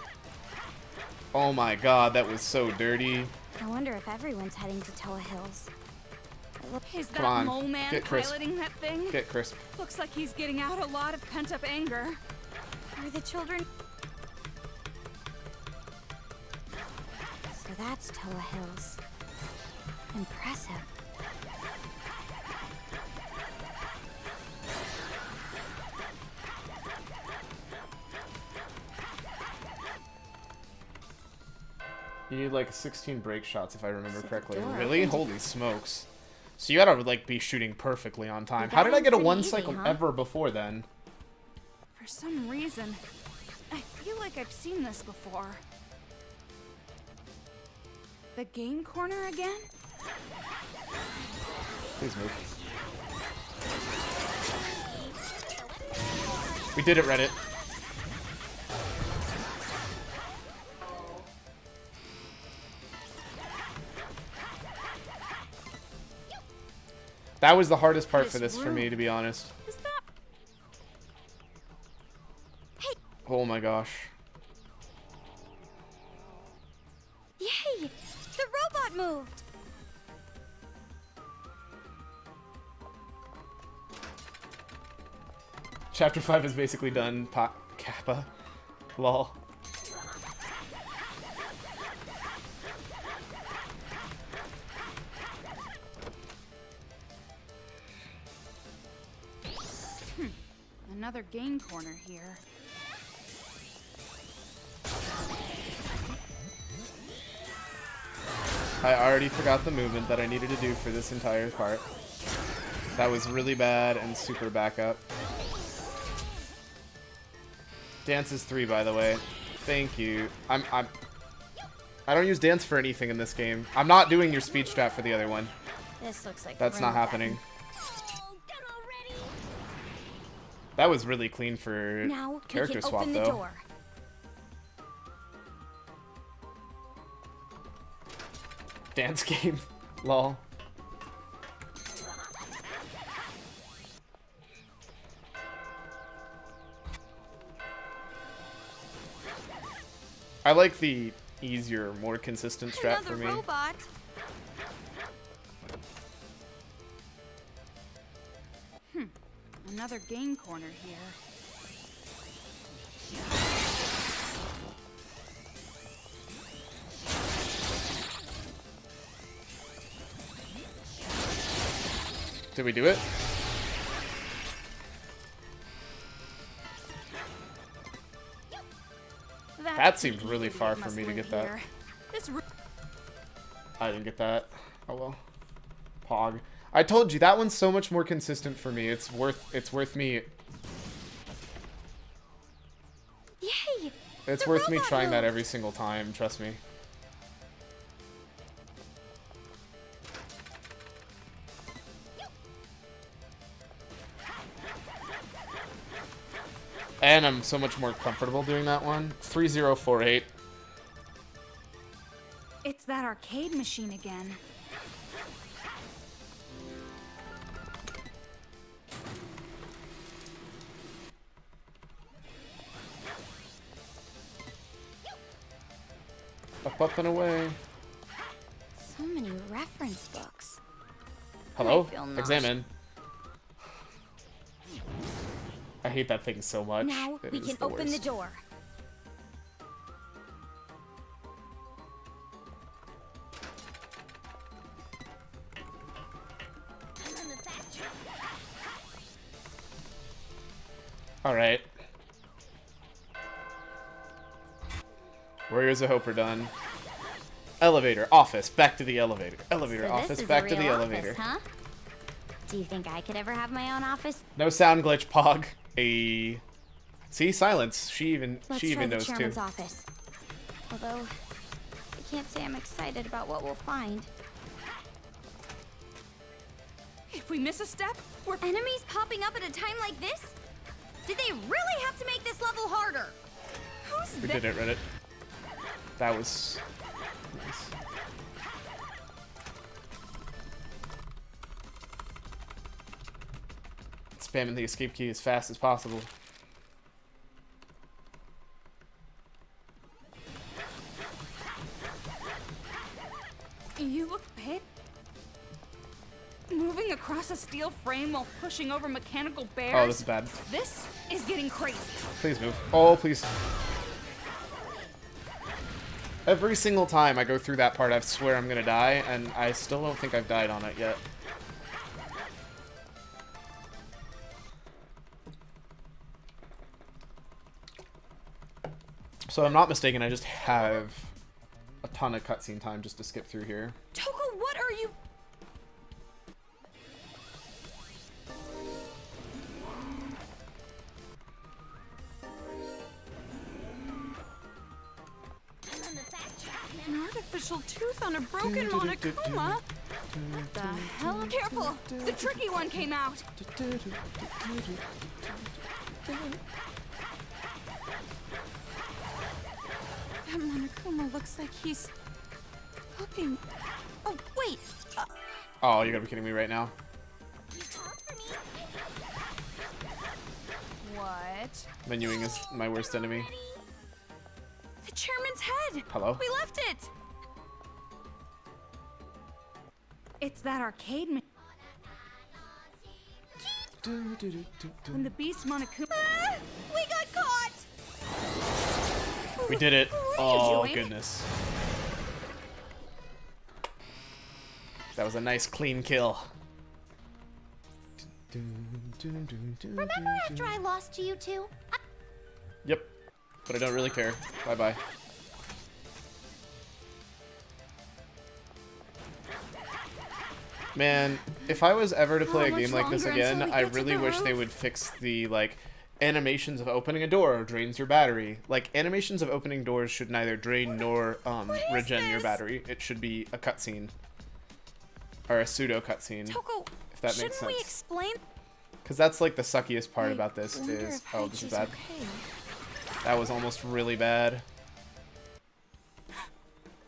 Oh my god, that was so dirty. I wonder if everyone's heading to Toa Hills. Is that Come on, mole man get crisp. piloting that thing? Get crisp. Looks like he's getting out a lot of pent-up anger. Are the children... So that's Toa Hills. Impressive. You need like 16 break shots if I remember correctly. door Really? opens. Holy smokes. So you gotta like be shooting perfectly on time. How did I get a pretty one easy, cycle huh? ever before then? For some reason, I feel like I've seen this before. The game corner again? Please move. We did it, Reddit. That was the hardest part for this for me, to be honest. Is that... Oh my gosh. Yay! The robot moved! Chapter 5 is basically done. Kappa. Lol. Another game corner here. I already forgot the movement that I needed to do for this entire part. That was really bad and super backup. Dance is 3, by the way. Thank you. I don't use dance for anything in this game. I'm not doing your speed strat for the other one. This looks like That's not happening. That was really clean for Now character we can swap, open though. the door. Dance game. Lol. I like the easier, more consistent strat for me. Robot. Another game corner here. Did we do it? That seemed really far for me to get that. I didn't get that. Oh well. Pog. I told you that one's so much more consistent for me. It's worth me. Yay! It's The worth me robot trying that moved. every single time, trust me. And I'm so much more comfortable doing that one. 3048. It's that arcade machine again. Up and away. So many reference books. Hello? I feel Examine. I hate that thing so much. Now It we is can the open the worst. door. Alright. Warriors of Hope are done. Elevator, office, back to the elevator. Elevator, So office, this is back a to the real elevator. office, huh? Do you think I could ever have my own office? No sound glitch, Pog. See, silence. She even Let's she try even the knows too. chairman's office. Although, I can't say I'm excited about what we'll find. If we miss a step, we're Enemies popping up at a time like this? Did they really have to make this level harder? who's We that? did it, Reddit. That was nice. Spamming the escape key as fast as possible. You look paid. Moving across a steel frame while pushing over mechanical bears. Oh, this is bad. This is getting crazy. Please move. Oh, please. Every single time I go through that part, I swear I'm gonna die, and I still don't think I've died on it yet. So I'm not mistaken, I just have a ton of cutscene time just to skip through here. Toko, what are you? An artificial tooth on a broken Monokuma? What the hell? Careful! The tricky one came out! That Monokuma looks like he's looking. Oh, wait! Oh, you gotta be kidding me right now. What? Menuing is my worst enemy. The chairman's head! Hello? We left it! It's that arcade machine. When the beast Monokuma. We got caught! We did it. What are you Oh, doing? goodness. That was a nice clean kill. Remember after I lost to you two? Yep. But I don't really care. Bye-bye. Man, if I was ever to play a How game much like this longer again, until we I get to really the wish they roof? would fix the, like, animations of opening a door drains your battery. Like, animations of opening doors should neither drain nor regen your this? battery. It should be a cutscene. Or a pseudo cutscene, Toko, if that shouldn't makes sense. we explain? Because that's, like, the suckiest part I about this wonder is... if Oh, this is Heiji's bad. okay. That was almost really bad.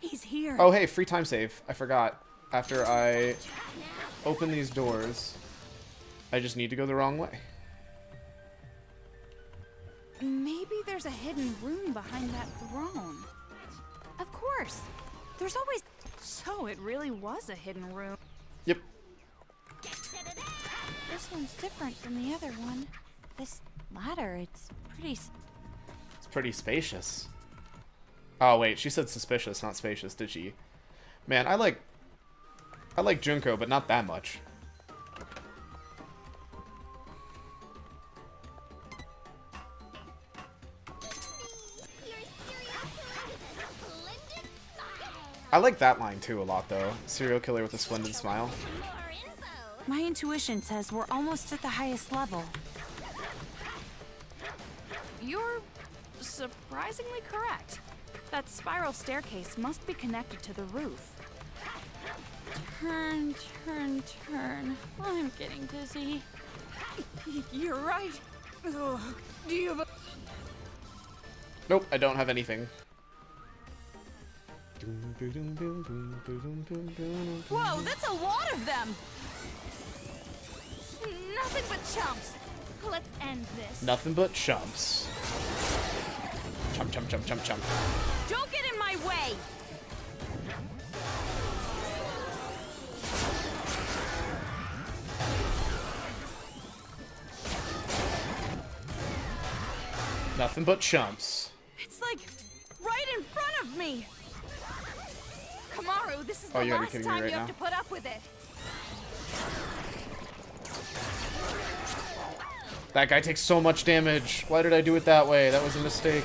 He's here. Oh, hey, free time save. I forgot. After I open these doors, I just need to go the wrong way. Maybe there's a hidden room behind that throne. Of course. There's always... So it really was a hidden room. Yep. This one's different from the other one. This ladder, it's pretty... It's pretty spacious. Oh, wait, she said suspicious, not spacious, did she? Man, I like Junko, but not that much. I like that line too a lot, though. Serial killer with a splendid smile. My intuition says we're almost at the highest level. You're surprisingly correct. That spiral staircase must be connected to the roof. Turn, turn, turn. I'm getting dizzy. You're right. Ugh. Do you have a... Nope, I don't have anything. Whoa, that's a lot of them! Nothing but chumps. Let's end this. Nothing but chumps. Chump, chump, chump, chump, chump. Don't get in my way! Nothing but chumps. It's like right in front of me. Kamaru, this is Oh, the you gotta be last kidding me time right you have now. to put up with it. That guy takes so much damage. Why did I do it that way? That was a mistake.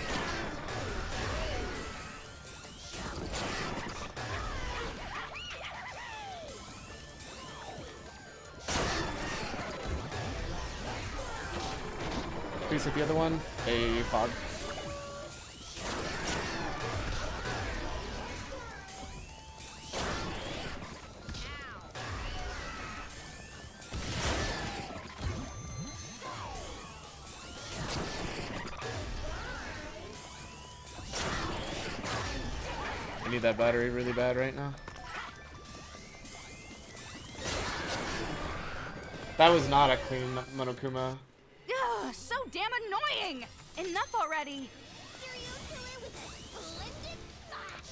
Please hit the other one. A fog. I need that battery really bad right now. That was not a clean Monokuma. Ugh, so damn annoying! Enough already! Serial killer with a splendid smash.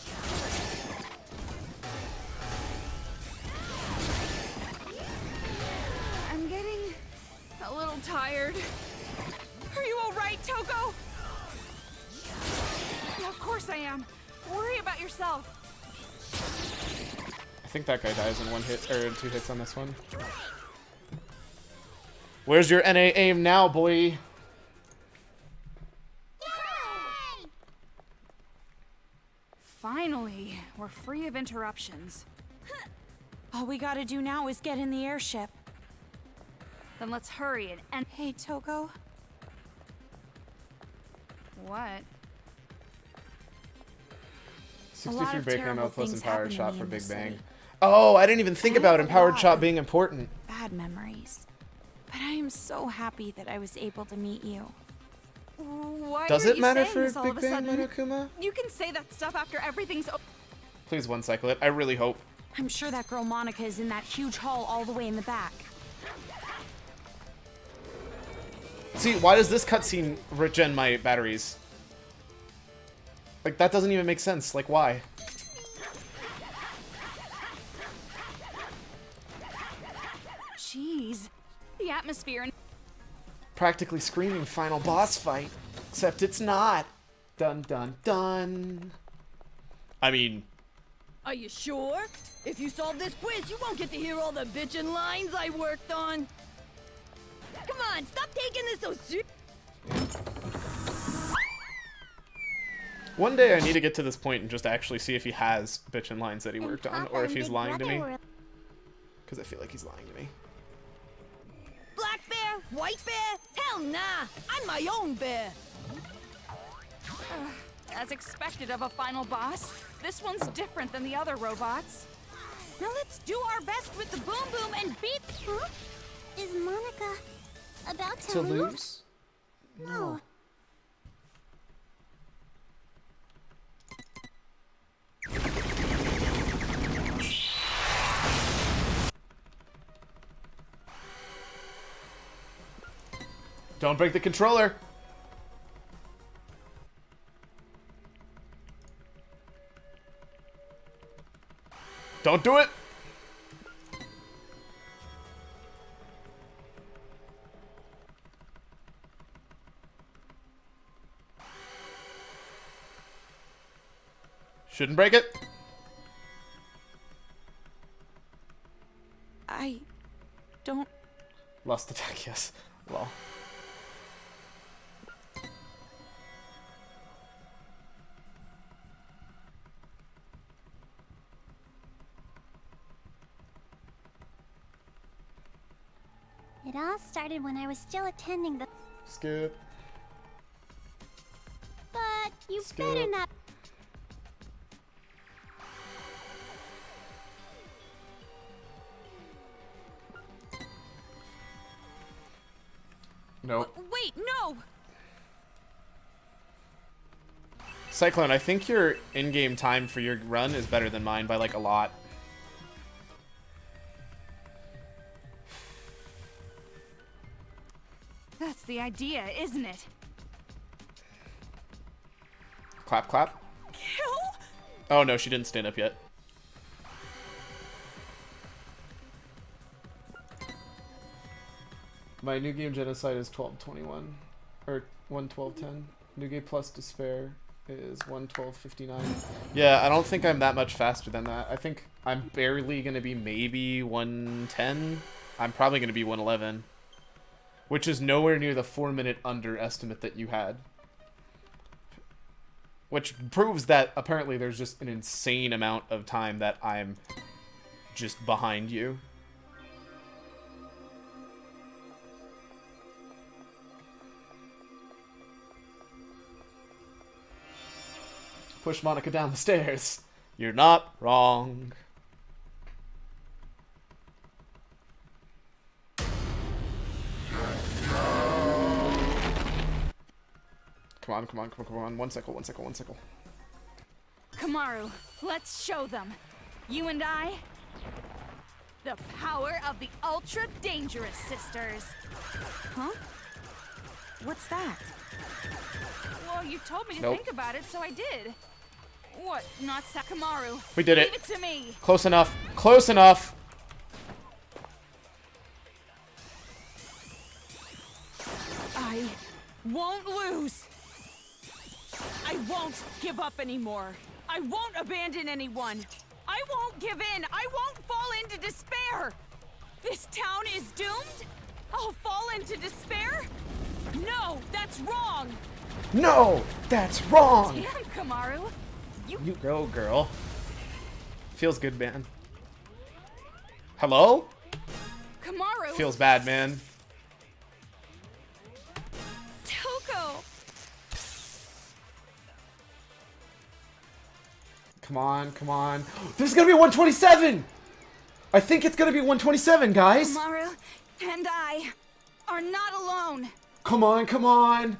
I'm getting a little tired. Are you alright, Toko? Yeah, of course I am. Worry about yourself. I think that guy dies in one hit or in 2 hits on this one. Where's your NA aim now, boy? Yay! Finally, we're free of interruptions. All we gotta do now is get in the airship. Then let's hurry and hey, Toko. What? 63 Baker terrible no plus things empowered happen to shot me for in Big this Bang. city. Oh, I didn't even think I about have a empowered lot shot of being important. Bad memories. But I am so happy that I was able to meet you. Why Does are it you matter saying for this all Big of a Bang, sudden? Monokuma? You can say that stuff after everything's Please one cycle it. I really hope. I'm sure that girl Monica is in that huge hall all the way in the back. See, why does this cutscene regen my batteries? Like, that doesn't even make sense. Like, why? Jeez. The atmosphere and Practically screaming final boss fight. Except it's not. Dun dun dun. I mean... Are you sure? If you solve this quiz, you won't get to hear all the bitchin' lines I worked on. Come on, stop taking this so serious. One day I need to get to this point and just actually see if he has bitchin' lines that he worked on, or if he's lying to me. Because I feel like he's lying to me. Black bear? White bear? Hell nah! I'm my own bear! as expected of a final boss, this one's different than the other robots. Now let's do our best with the boom boom and beat. Huh? Is Monica about to, To lose? No. Don't break the controller! Don't do it! Shouldn't break it. I don't. Lost attack, yes. Lol. It all started when I was still attending the... Skip. But you Skip. better not... Nope. Wait, no! Cyclone, I think your in-game time for your run is better than mine by like a lot. That's the idea, isn't it? Clap, clap. Kill? Oh no, she didn't stand up yet. My new game genocide is 1221. Or 11210. New Game Plus Despair is 1:12:59. Yeah, I don't think I'm that much faster than that. I think I'm barely gonna be maybe 110. I'm probably gonna be 111, which is nowhere near the 4-minute underestimate that you had. Which proves that apparently there's just an insane amount of time that I'm just behind you. Push Monica down the stairs. You're not wrong. Come on, come on, come on, come on. One second, one second, one second. Kamaru, let's show them. You and I, the power of the Ultra Dangerous Sisters. Huh? What's that? Well, you told me to think about it, so I did. What? Not Sakamaru. We did it. Leave it to me. Close enough. Close enough. I won't lose. I won't give up anymore. I won't abandon anyone. I won't give in. I won't fall into despair. This town is doomed? I'll fall into despair? No, that's wrong. No, that's wrong. Damn, Kamaru. You go, girl. Feels good, man. Hello? Kamaru. Feels bad, man. Toko. Come on, come on. This is gonna be 127! I think it's gonna be 127, guys! Kamaru and I are not alone. Come on, come on!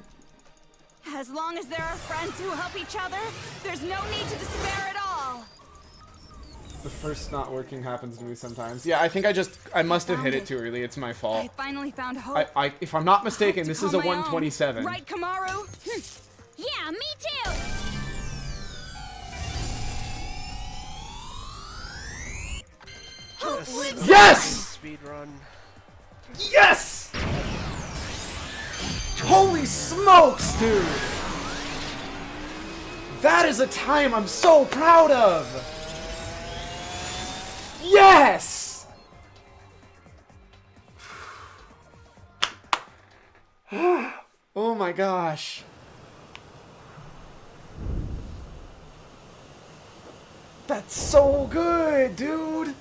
As long as there are friends who help each other, there's no need to despair at all. The first not working happens to me sometimes. Yeah, I think I must have hit it too early. It's my fault. I finally found hope. If I'm not mistaken, this is a 127. Right, Kamaru? Yeah, me too! Yes! Speed run. Yes! Holy smokes, dude! That is a time I'm so proud of! Yes! Oh my gosh. That's so good, dude!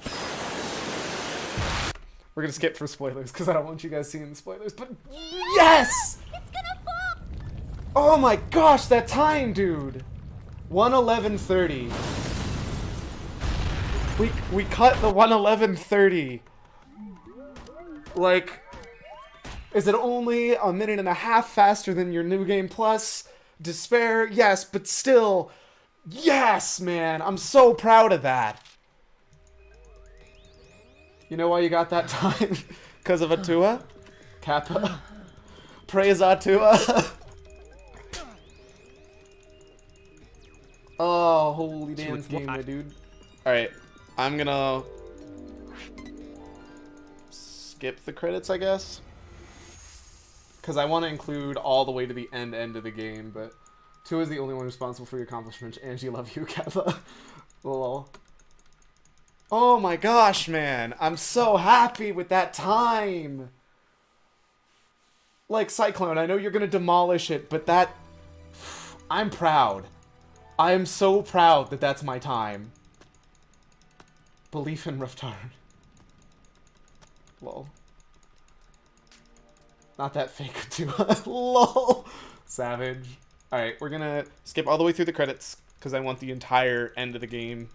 We're gonna skip for spoilers because I don't want you guys seeing the spoilers, but yes! It's gonna fall! Oh my gosh, that time, dude! 1:11:30. We cut the 1:11:30. Like, is it only a minute and a half faster than your New Game Plus? Despair? Yes, but still, yes, man! I'm so proud of that. You know why you got that time? Because of Atua? Kappa? Praise Atua? Oh, holy dance game, my dude. Alright, I'm gonna skip the credits, I guess. Because I want to include all the way to the end of the game, but Tua is the only one responsible for your accomplishments. Angie, love you, Kappa. Lol. Oh my gosh, man. I'm so happy with that time. Like, Cyclone, I know you're gonna demolish it, but that... I'm proud. I am so proud that that's my time. Belief in Riftard. Lol. Not that fake, too. Lol. Savage. Alright, we're gonna skip all the way through the credits, because I want the entire end of the game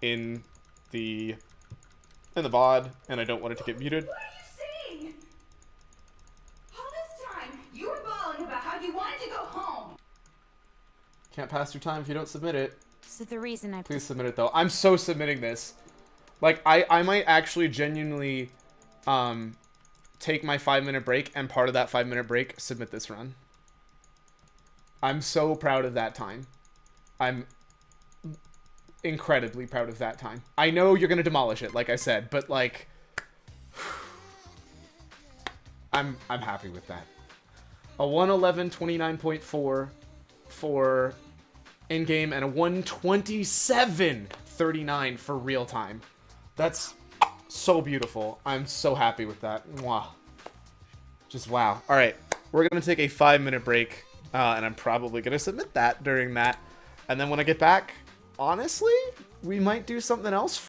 in the VOD, and I don't want it to get muted. What are you saying? All this time, you were bawling about how you wanted to go home. Can't pass your time if you don't submit it. So the reason I Please submit it, though. I'm so submitting this. Like, I might actually genuinely take my 5-minute break, and part of that 5-minute break, submit this run. I'm so proud of that time. I'm incredibly proud of that time. I know you're gonna demolish it, like I said, but like, I'm happy with that. A 1:11:29.4 for in-game and a 127.39 for real-time. That's so beautiful. I'm so happy with that. Mwah. Just wow. All right, we're going to take a 5-minute break, and I'm probably going to submit that during that. And then when I get back, honestly, we might do something else